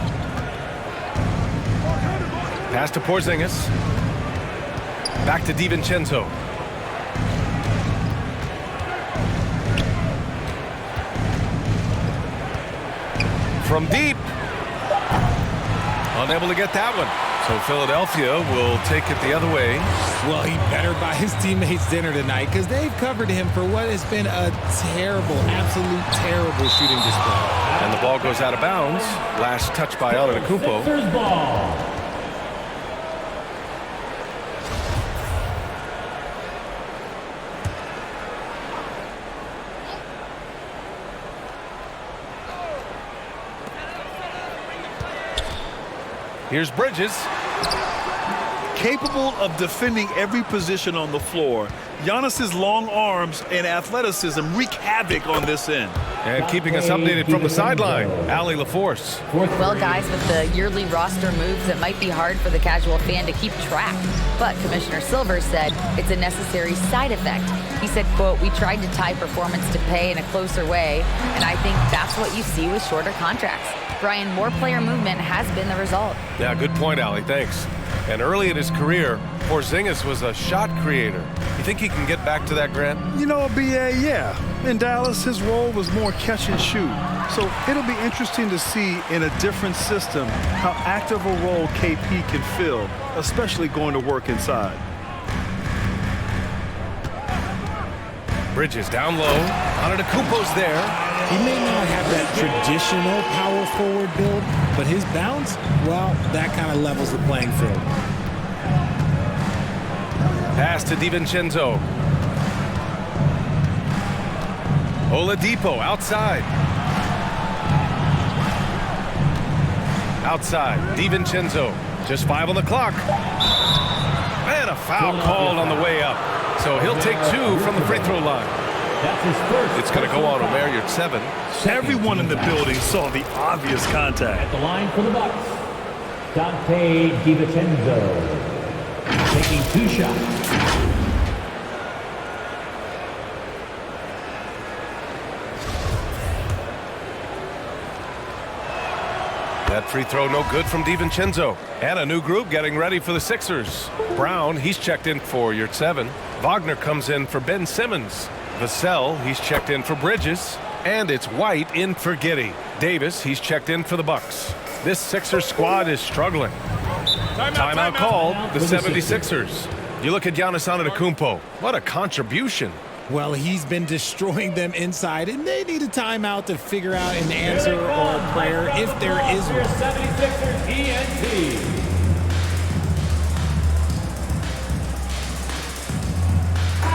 Pass to Porzingis. Back to DiVincenzo. From deep. Unable to get that one. So Philadelphia will take it the other way. Well, he better buy his teammates dinner tonight because they've covered him for what has been a terrible, absolute terrible shooting display. And the ball goes out of bounds. Last touch by Antetokounmpo. Sixers ball. Here's Bridges. Capable of defending every position on the floor, Giannis's long arms and athleticism wreak havoc on this end. And keeping us updated from the sideline, Allie LaForce. Well, guys, with the yearly roster moves, it might be hard for the casual fan to keep track. But Commissioner Silver said it's a necessary side effect. He said, quote, "We tried to tie performance to pay in a closer way, and I think that's what you see with shorter contracts." Brian, more player movement has been the result. Yeah, good point, Allie. Thanks. And early in his career, Porzingis was a shot creator. You think he can get back to that, Grant? You know, BA, yeah. In Dallas, his role was more catch and shoot. So it'll be interesting to see in a different system how active a role KP can fill, especially going to work inside. Bridges down low. Antetokounmpo's there. He may not have that traditional power forward build, but his bounce, well, that kind of levels the playing field. Pass to DiVincenzo. Oladipo outside. Outside, DiVincenzo. Just 5 on the clock. And a foul called on the way up. So he'll take 2 from the free throw line. That's his first. It's going to go on Omer Yurtseven. Everyone in the building saw the obvious contact. At the line for the Bucks, Dante DiVincenzo taking 2 shots. That free throw no good from DiVincenzo. And a new group getting ready for the Sixers. Brown, he's checked in for Yurtseven. Wagner comes in for Ben Simmons. Vassell, he's checked in for Bridges. And it's White in for Giddey. Davis, he's checked in for the Bucks. This Sixers squad is struggling. Timeout called, the 76ers. You look at Giannis Antetokounmpo. What a contribution. Well, he's been destroying them inside, and they need a timeout to figure out an answer or a prayer if there is Your one. 76ers ENT.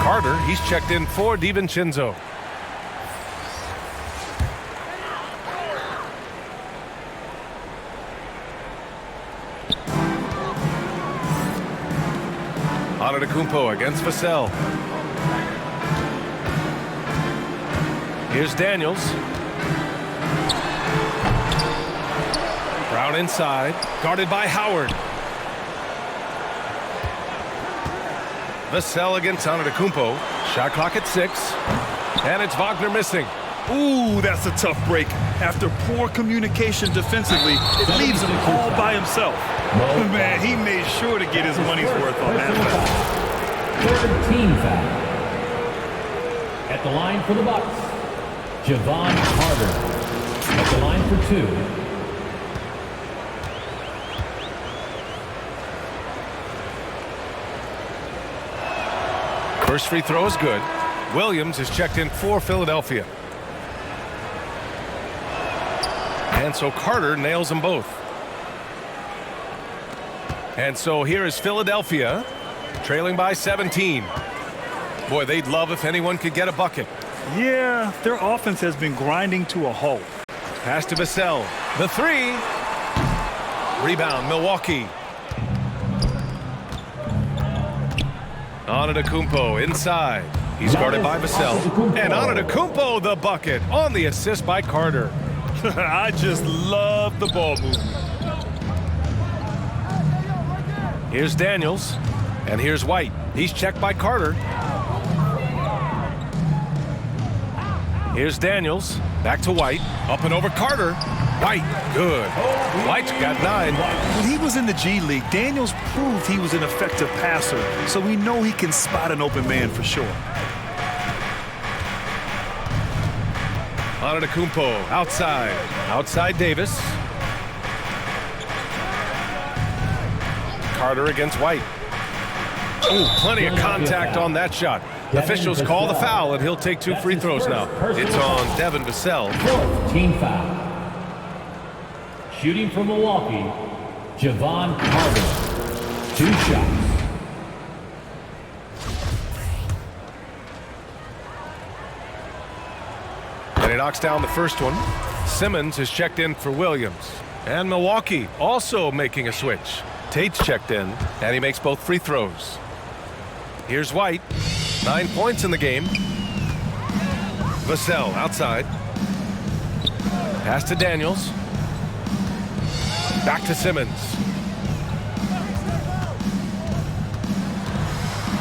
Carter, he's checked in for DiVincenzo. Antetokounmpo against Vassell. Here's Daniels. Brown inside, guarded by Howard. Vassell against Antetokounmpo. Shot clock at 6. And it's Wagner missing. Ooh, that's a tough break. After poor communication defensively, it leaves him all by himself. Man, he made sure to get his money's worth on that foul. Third team foul. At the line for the Bucks, Javon Carter. At the line for 2. First free throw is good. Williams is checked in for Philadelphia. And so Carter nails them both. And so here is Philadelphia, trailing by 17. Boy, they'd love if anyone could get a bucket. Yeah, their offense has been grinding to a halt. Pass to Vassell. The 3. Rebound, Milwaukee. Antetokounmpo inside. He's guarded by Vassell. And Antetokounmpo the bucket on the assist by Carter. I just love the ball movement. Here's Daniels. And here's White. He's checked by Carter. Here's Daniels. Back to White. Up and over Carter. White. Good. White's got 9. When he was in the G League, Daniels proved he was an effective passer, so we know he can spot an open man for sure. Antetokounmpo outside. Outside Davis. Carter against White. Ooh, plenty of contact on that shot. Officials call the foul, and he'll take 2 free throws now. It's on Devin Vassell. Fourth team foul. Shooting from Milwaukee, Javon Carter. 2 shots. And he knocks down the first one. Simmons is checked in for Williams. And Milwaukee also making a switch. Tate's checked in, and he makes both free throws. Here's White. 9 points in the game. Vassell outside. Pass to Daniels. Back to Simmons.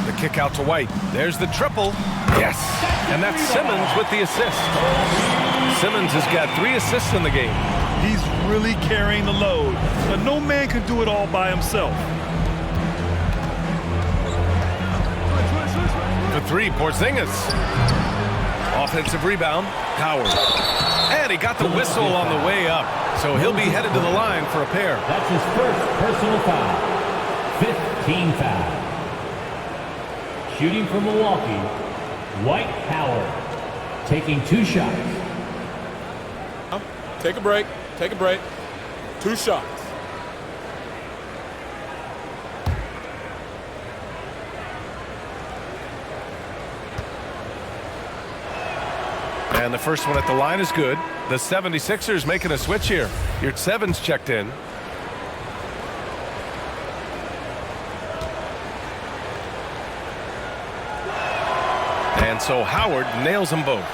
The kick out to White. There's the triple. Yes. And that's Simmons with the assist. Simmons has got 3 assists in the game. He's really carrying the load, but no man can do it all by himself. The 3, Porzingis. Offensive rebound, Howard. And he got the whistle on the way up, so he'll be headed to the line for a pair. That's his first personal foul. 5th team foul. Shooting from Milwaukee, Dwight Howard. Taking 2 shots. Take a break. Take a break. 2 shots. And the first one at the line is good. The 76ers making a switch here. Your 7's checked in. And so Howard nails them both.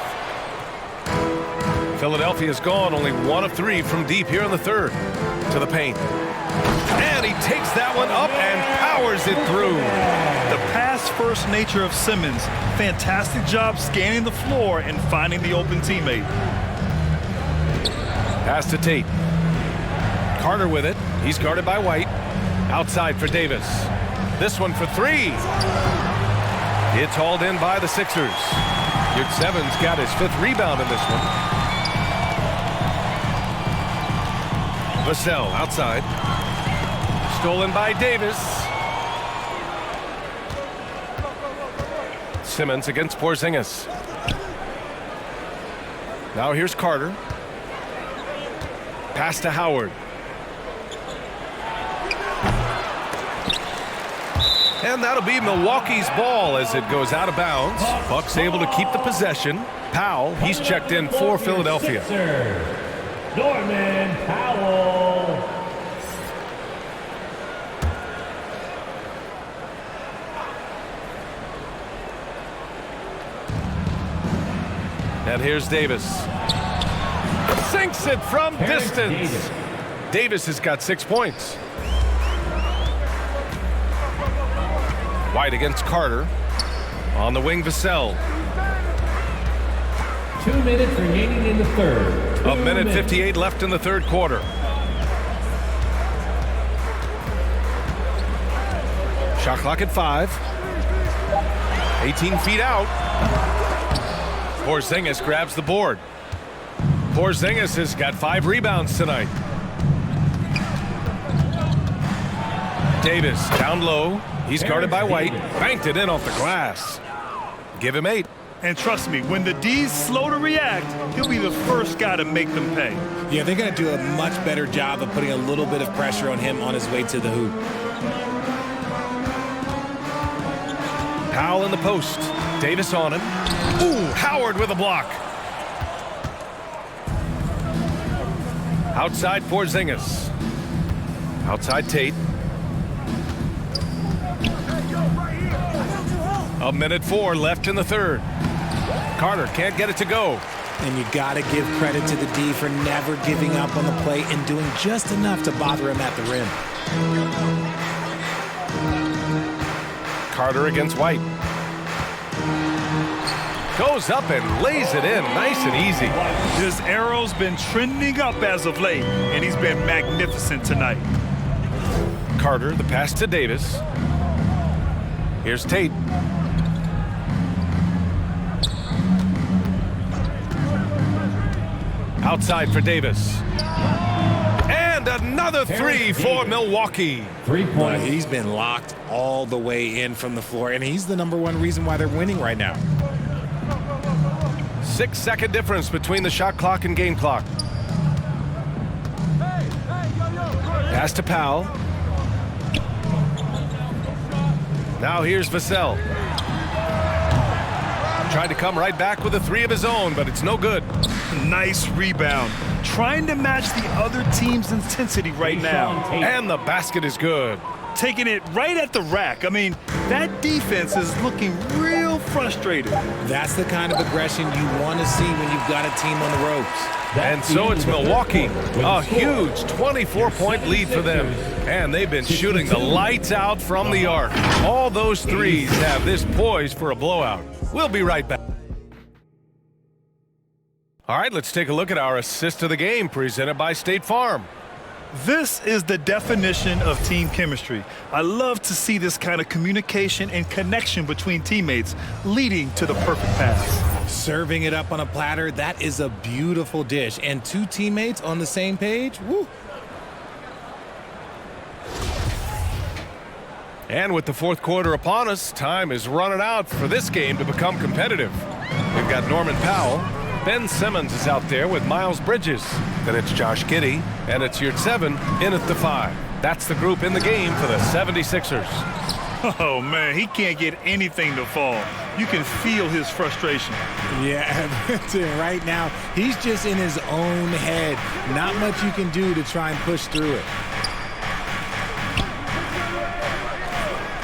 Philadelphia's gone only 1 of 3 from deep here in the 3rd. To the paint. And he takes that one up and powers it through. The pass-first nature of Simmons. Fantastic job scanning the floor and finding the open teammate. Pass to Tate. Carter with it. He's guarded by White. Outside for Davis. This one for 3. It's hauled in by the Sixers. Your 7's got his 5th rebound in this one. Vassell outside. Stolen by Davis. Simmons against Porzingis. Now here's Carter. Pass to Howard. And that'll be Milwaukee's ball as it goes out of bounds. Bucks able to keep the possession. Powell, he's checked in for Philadelphia. Norman Powell. And here's Davis. Sinks it from distance. Davis has got 6 points. White against Carter. On the wing, Vassell. 2 minutes remaining in the third. A minute 58 left in the third quarter. Shot clock at 5. 18 feet out. Porzingis grabs the board. Porzingis has got 5 rebounds tonight. Davis down low. He's guarded by White. Banked it in off the glass. Give him 8. And trust me, when the D's slow to react, he'll be the first guy to make them pay. Yeah, they're going to do a much better job of putting a little bit of pressure on him on his way to the hoop. Powell in the post. Davis on him. Ooh, Howard with a block. Outside Porzingis. Outside Tate. A minute 4 left in the third. Carter can't get it to go. And you got to give credit to the D for never giving up on the play and doing just enough to bother him at the rim. Carter against White. Goes up and lays it in nice and easy. His arrow's been trending up as of late, and he's been magnificent tonight. Carter, the pass to Davis. Here's Tate. Outside for Davis. And another 3 for Milwaukee. 3 points. He's been locked all the way in from the floor, and he's the #1 reason why they're winning right now. 6-second difference between the shot clock and game clock. Pass to Powell. Now here's Vassell. Tried to come right back with a 3 of his own, but it's no good. Nice rebound. Trying to match the other team's intensity right now. And the basket is good. Taking it right at the rack. I mean, that defense is looking real frustrated. That's the kind of aggression you want to see when you've got a team on the ropes. And so it's Milwaukee. A huge 24-point lead for them. And they've been shooting the lights out from the arc. All those threes have this poised for a blowout. We'll be right back. All right, let's take a look at our assist of the game presented by State Farm. This is the definition of team chemistry. I love to see this kind of communication and connection between teammates leading to the perfect pass. Serving it up on a platter, that is a beautiful dish. And 2 teammates on the same page, woo. And with the fourth quarter upon us, time is running out for this game to become competitive. We've got Norman Powell. Ben Simmons is out there with Miles Bridges. Then it's Josh Giddey, and it's Yurtseven in at the 5. That's the group in the game for the 76ers. Oh, man, he can't get anything to fall. You can feel his frustration. Yeah, right now, he's just in his own head. Not much you can do to try and push through it.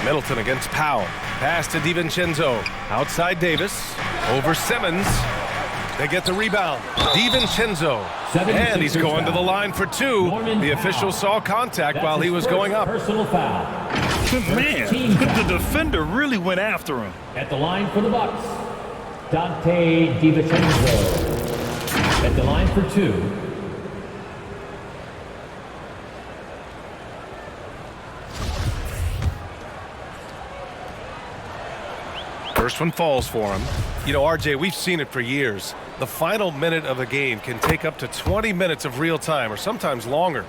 Middleton against Powell. Pass to DiVincenzo. Outside Davis. Over Simmons. They get the rebound. DiVincenzo. And he's going to the line for 2. The official saw contact while he was going up. Personal foul. Man, the defender really went after him. At the line for the Bucks, Dante DiVincenzo. At the line for 2. First one falls for him. You know, RJ, we've seen it for years. The final minute of a game can take up to 20 minutes of real time or sometimes longer.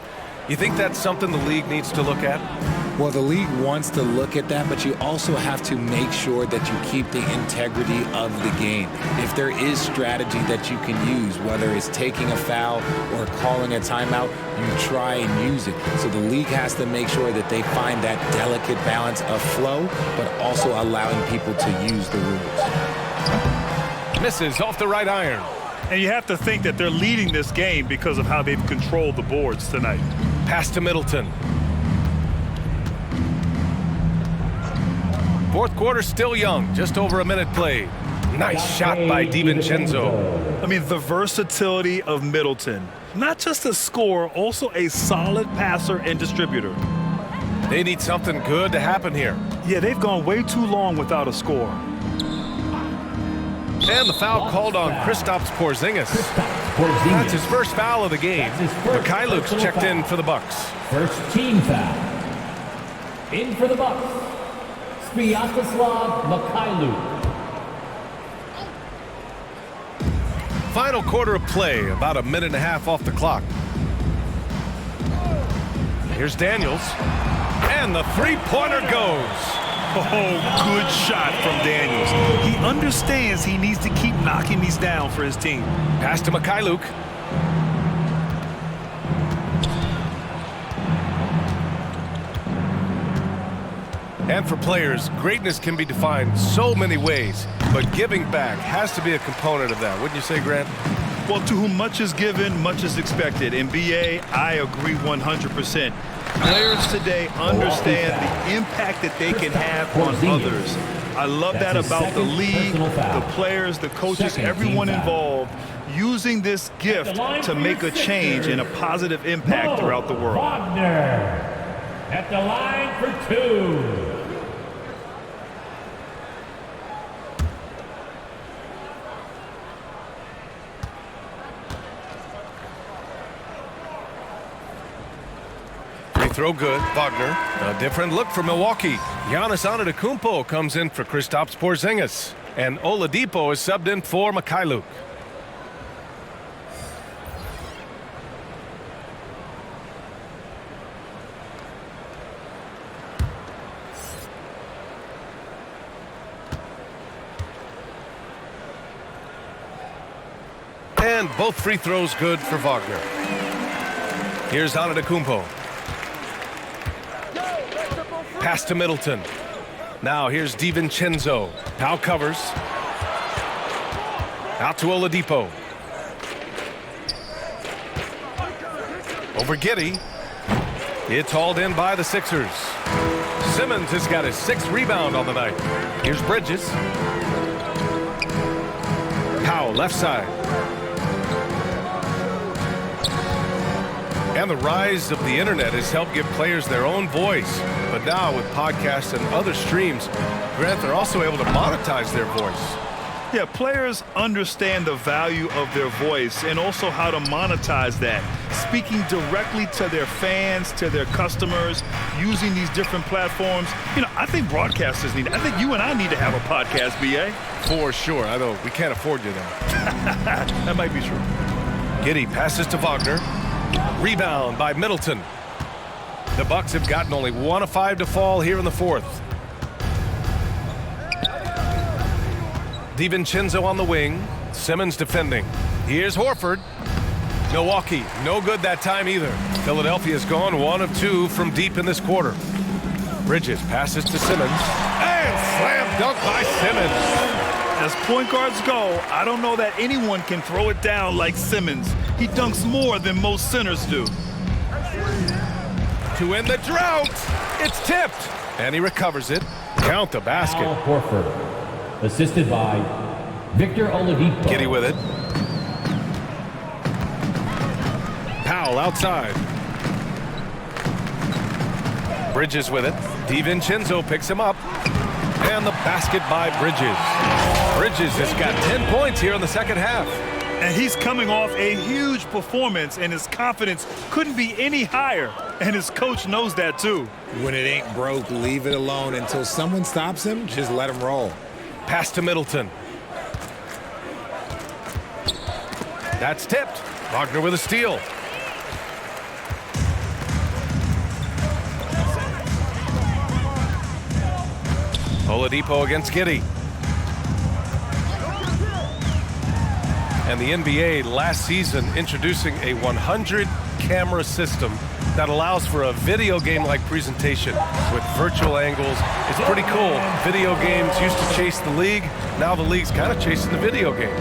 You think that's something the league needs to look at? Well, the league wants to look at that, but you also have to make sure that you keep the integrity of the game. If there is strategy that you can use, whether it's taking a foul or calling a timeout, you try and use it. So the league has to make sure that they find that delicate balance of flow, but also allowing people to use the rules. Misses off the right iron. And you have to think that they're leading this game because of how they've controlled the boards tonight. Pass to Middleton. Fourth quarter still young, just over a minute played. Nice shot by DiVincenzo. I mean, the versatility of Middleton. Not just a scorer, also a solid passer and distributor. They need something good to happen here. Yeah, they've gone way too long without a score. And the foul called on Kristaps Porzingis. That's his first foul of the game. Mikhailuk's checked in for the Bucks. First team foul. In for the Bucks, Sviatoslav Mikhailuk. Final quarter of play, about a minute and a half off the clock. Here's Daniels, and the three-pointer goes. Oh, good shot from Daniels. He understands he needs to keep knocking these down for his team. Pass to Mikhailuk. And for players, greatness can be defined so many ways, but giving back has to be a component of that. Wouldn't you say, Grant? Well, to whom much is given, much is expected. In BA, I agree 100%. Players today understand the impact that they can have on others. I love that about the league, the players, the coaches, everyone involved, using this gift to make a change and a positive impact throughout the world. Wagner at the line for two. Throw good. Wagner. A different look for Milwaukee. Giannis Antetokounmpo comes in for Kristaps Porzingis. And Oladipo is subbed in for Mikhailuk. And both free throws good for Wagner. Here's Antetokounmpo. Pass to Middleton. Now here's DiVincenzo. Powell covers. Out to Oladipo. Over Giddey. It's hauled in by the Sixers. Simmons has got his 6th rebound on the night. Here's Bridges. Powell left side. And the rise of the internet has helped give players their own voice. But now with podcasts and other streams, Grant, they're also able to monetize their voice. Yeah, players understand the value of their voice and also how to monetize that. Speaking directly to their fans, to their customers, using these different platforms. You know, I think broadcasters need it. I think you and I need to have a podcast, BA. For sure. I know we can't afford you, though. That might be true. Giddey passes to Wagner. Rebound by Middleton. The Bucks have gotten only 1 of 5 to fall here in the 4th. DiVincenzo on the wing. Simmons defending. Here's Horford. Milwaukee, no good that time either. Philadelphia's gone 1 of 2 from deep in this quarter. Bridges passes to Simmons. And slam dunk by Simmons. As point guards go, I don't know that anyone can throw it down like Simmons. He dunks more than most centers do. To end the drought. It's tipped. And he recovers it. Count the basket. Al Horford, assisted by Victor Oladipo. Giddey with it. Powell outside. Bridges with it. DiVincenzo picks him up. And the basket by Bridges. Bridges has got 10 points here in the second half. And he's coming off a huge performance, and his confidence couldn't be any higher. And his coach knows that, too. When it ain't broke, leave it alone. Until someone stops him, just let him roll. Pass to Middleton. That's tipped. Wagner with a steal. Oladipo against Giddey. And the NBA last season introducing a 100-camera system that allows for a video game-like presentation with virtual angles. It's pretty cool. Video games used to chase the league. Now the league's kind of chasing the video games.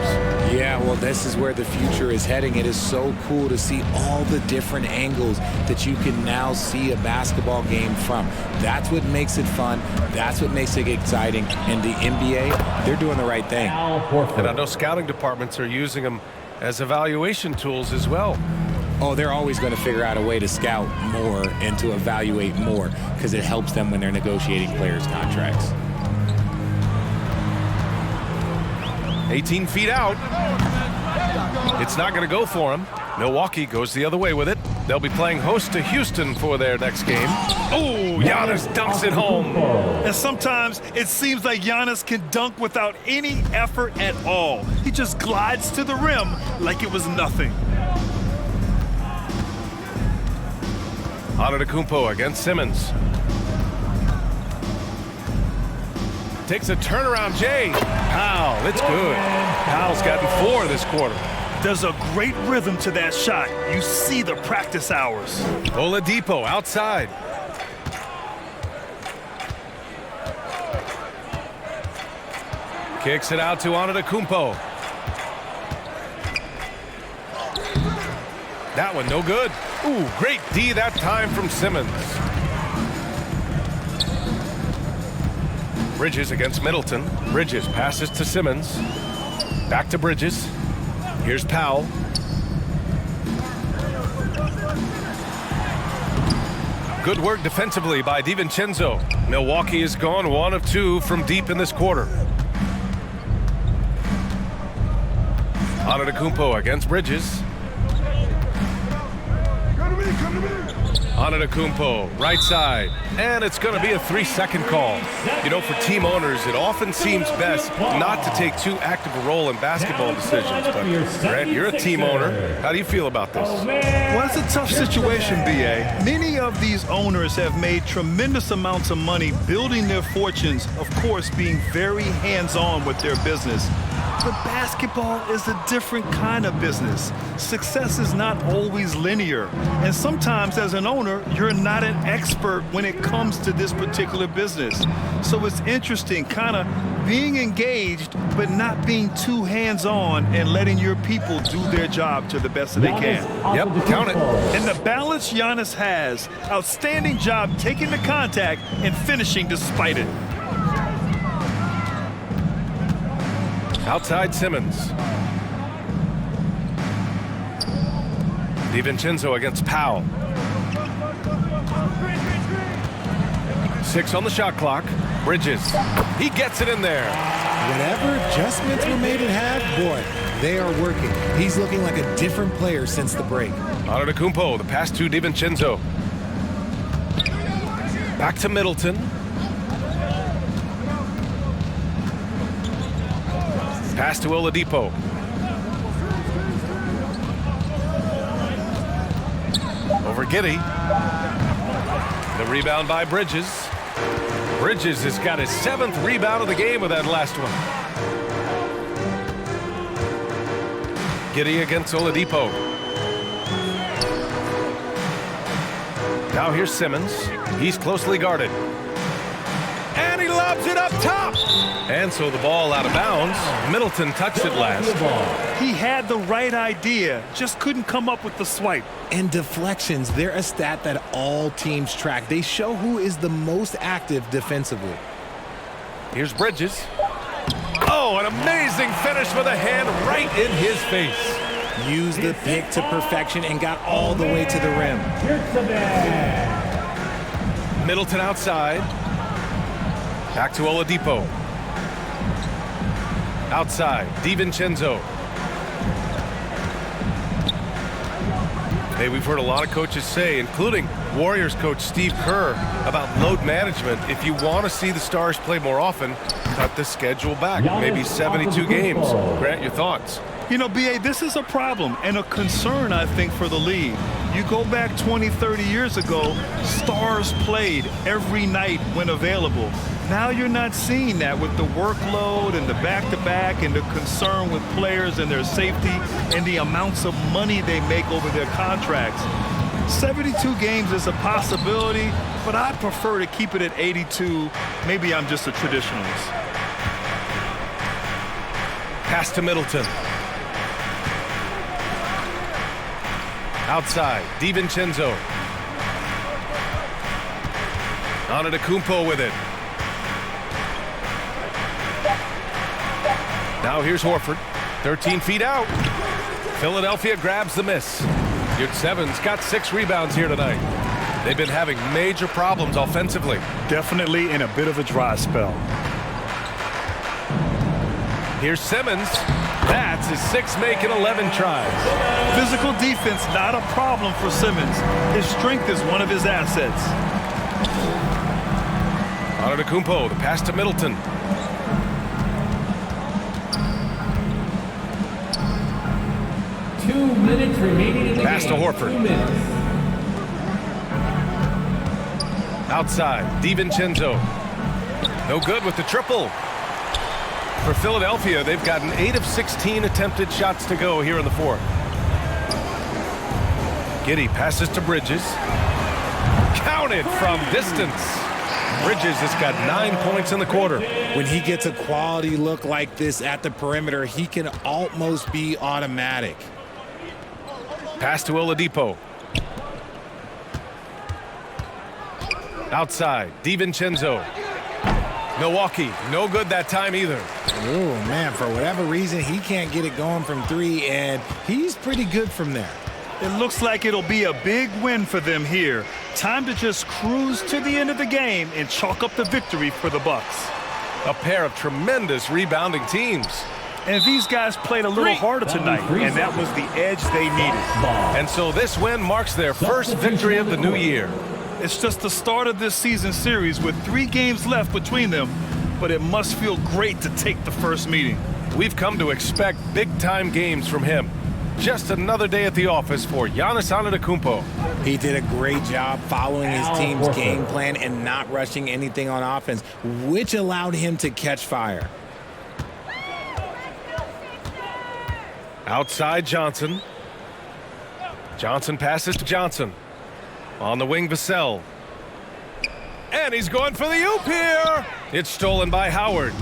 Yeah, well, this is where the future is heading. It is so cool to see all the different angles that you can now see a basketball game from. That's what makes it fun. That's what makes it exciting. And the NBA, they're doing the right thing. And I know scouting departments are using them as evaluation tools as well. Oh, they're always going to figure out a way to scout more and to evaluate more because it helps them when they're negotiating players' contracts. 18 feet out. It's not going to go for him. Milwaukee goes the other way with it. They'll be playing host to Houston for their next game. Oh, Giannis dunks it home. And sometimes it seems like Giannis can dunk without any effort at all. He just glides to the rim like it was nothing. Antetokounmpo against Simmons. Takes a turnaround, Jay. Powell, it's good. Powell's gotten 4 this quarter. There's a great rhythm to that shot. You see the practice hours. Oladipo outside. Kicks it out to Antetokounmpo. That one no good. Ooh, great D that time from Simmons. Bridges against Middleton. Bridges passes to Simmons. Back to Bridges. Here's Powell. Good work defensively by DiVincenzo. Milwaukee has gone 1 of 2 from deep in this quarter. Antetokounmpo against Bridges. Antetokounmpo, right side, and it's going to be a 3-second call. You know, for team owners, it often seems best not to take too active a role in basketball decisions. But Grant, you're a team owner. How do you feel about this? Well, it's a tough situation, B.A. Many of these owners have made tremendous amounts of money building their fortunes, of course, being very hands-on with their business. But basketball is a different kind of business. Success is not always linear. And sometimes as an owner, you're not an expert when it comes to this particular business. So it's interesting kind of being engaged, but not being too hands-on and letting your people do their job to the best that they can. Yep, count it. And the balance Giannis has, outstanding job taking the contact and finishing despite it. Outside Simmons. DiVincenzo against Powell. 6 on the shot clock. Bridges. He gets it in there. Whatever adjustments were made at half, boy, they are working. He's looking like a different player since the break. Antetokounmpo, the pass to DiVincenzo. Back to Middleton. Pass to Oladipo. Over Giddey. The rebound by Bridges. Bridges has got his 7th rebound of the game with that last one. Giddey against Oladipo. Now here's Simmons. He's closely guarded. And he lobs it up top. And so the ball out of bounds. Middleton touched it last. He had the right idea, just couldn't come up with the swipe. And deflections, they're a stat that all teams track. They show who is the most active defensively. Here's Bridges. Oh, an amazing finish with a hand right in his face. Used the pick to perfection and got all the way to the rim. Middleton outside. Back to Oladipo. Outside, DiVincenzo. Hey, we've heard a lot of coaches say, including Warriors coach Steve Kerr, about load management. If you want to see the Stars play more often, cut the schedule back, maybe 72 games. Grant, your thoughts? You know, B.A., this is a problem and a concern, I think, for the league. You go back 20, 30 years ago, Stars played every night when available. Now you're not seeing that with the workload and the back-to-back and the concern with players and their safety and the amounts of money they make over their contracts. 72 games is a possibility, but I prefer to keep it at 82. Maybe I'm just a traditionalist. Pass to Middleton. Outside, DiVincenzo. Antetokounmpo with it. Now here's Horford. 13 feet out. Philadelphia grabs the miss. Yurtseven's got 6 rebounds here tonight. They've been having major problems offensively. Definitely in a bit of a dry spell. Here's Simmons. That's his 6th make in 11 tries. Physical defense, not a problem for Simmons. His strength is one of his assets. Antetokounmpo, the pass to Middleton. Minutes remaining in the Pass to game. Horford. 2 minutes. Outside, DiVincenzo. No good with the triple. For Philadelphia, they've gotten 8 of 16 attempted shots to go here in the 4th. Giddey passes to Bridges. Counted from distance. Bridges has got 9 points in the quarter. When he gets a quality look like this at the perimeter, he can almost be automatic. Pass to Oladipo. Outside, DiVincenzo. Milwaukee, no good that time either. Oh, man, for whatever reason, he can't get it going from 3, and he's pretty good from there. It looks like it'll be a big win for them here. Time to just cruise to the end of the game and chalk up the victory for the Bucks. A pair of tremendous rebounding teams. And these guys played a little harder tonight, and that was the edge they needed. And so this win marks their first victory of the new year. It's just the start of this season series with 3 games left between them, but it must feel great to take the first meeting. We've come to expect big-time games from him. Just another day at the office for Giannis Antetokounmpo. He did a great job following his team's game plan and not rushing anything on offense, which allowed him to catch fire. Outside Johnson. Johnson passes to Johnson. On the wing, Vassell. And he's going for the oop here. It's stolen by Howard.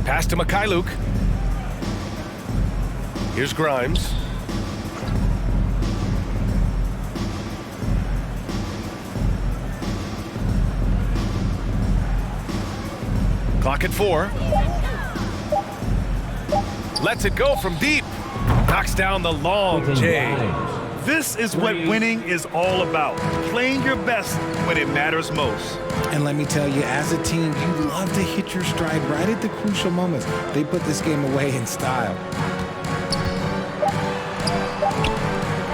Pass to Mikhailuk. Here's Grimes. Clock at 4. Lets it go from deep. Knocks down the long J. This is what winning is all about. Playing your best when it matters most. And let me tell you, as a team, you love to hit your stride right at the crucial moments. They put this game away in style.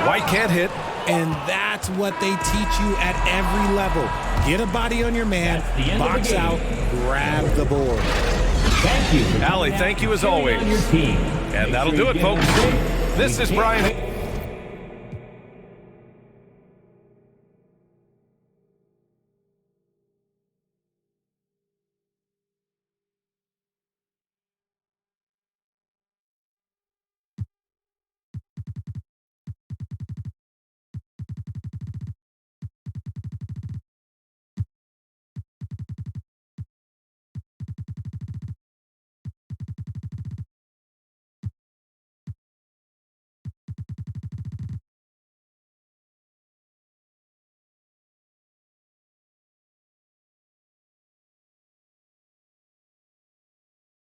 White can't hit. And that's what they teach you at every level. Get a body on your man, box out, grab the board. Thank you. Allie, thank you as always. On your team. And that'll do it, folks. This is Brian.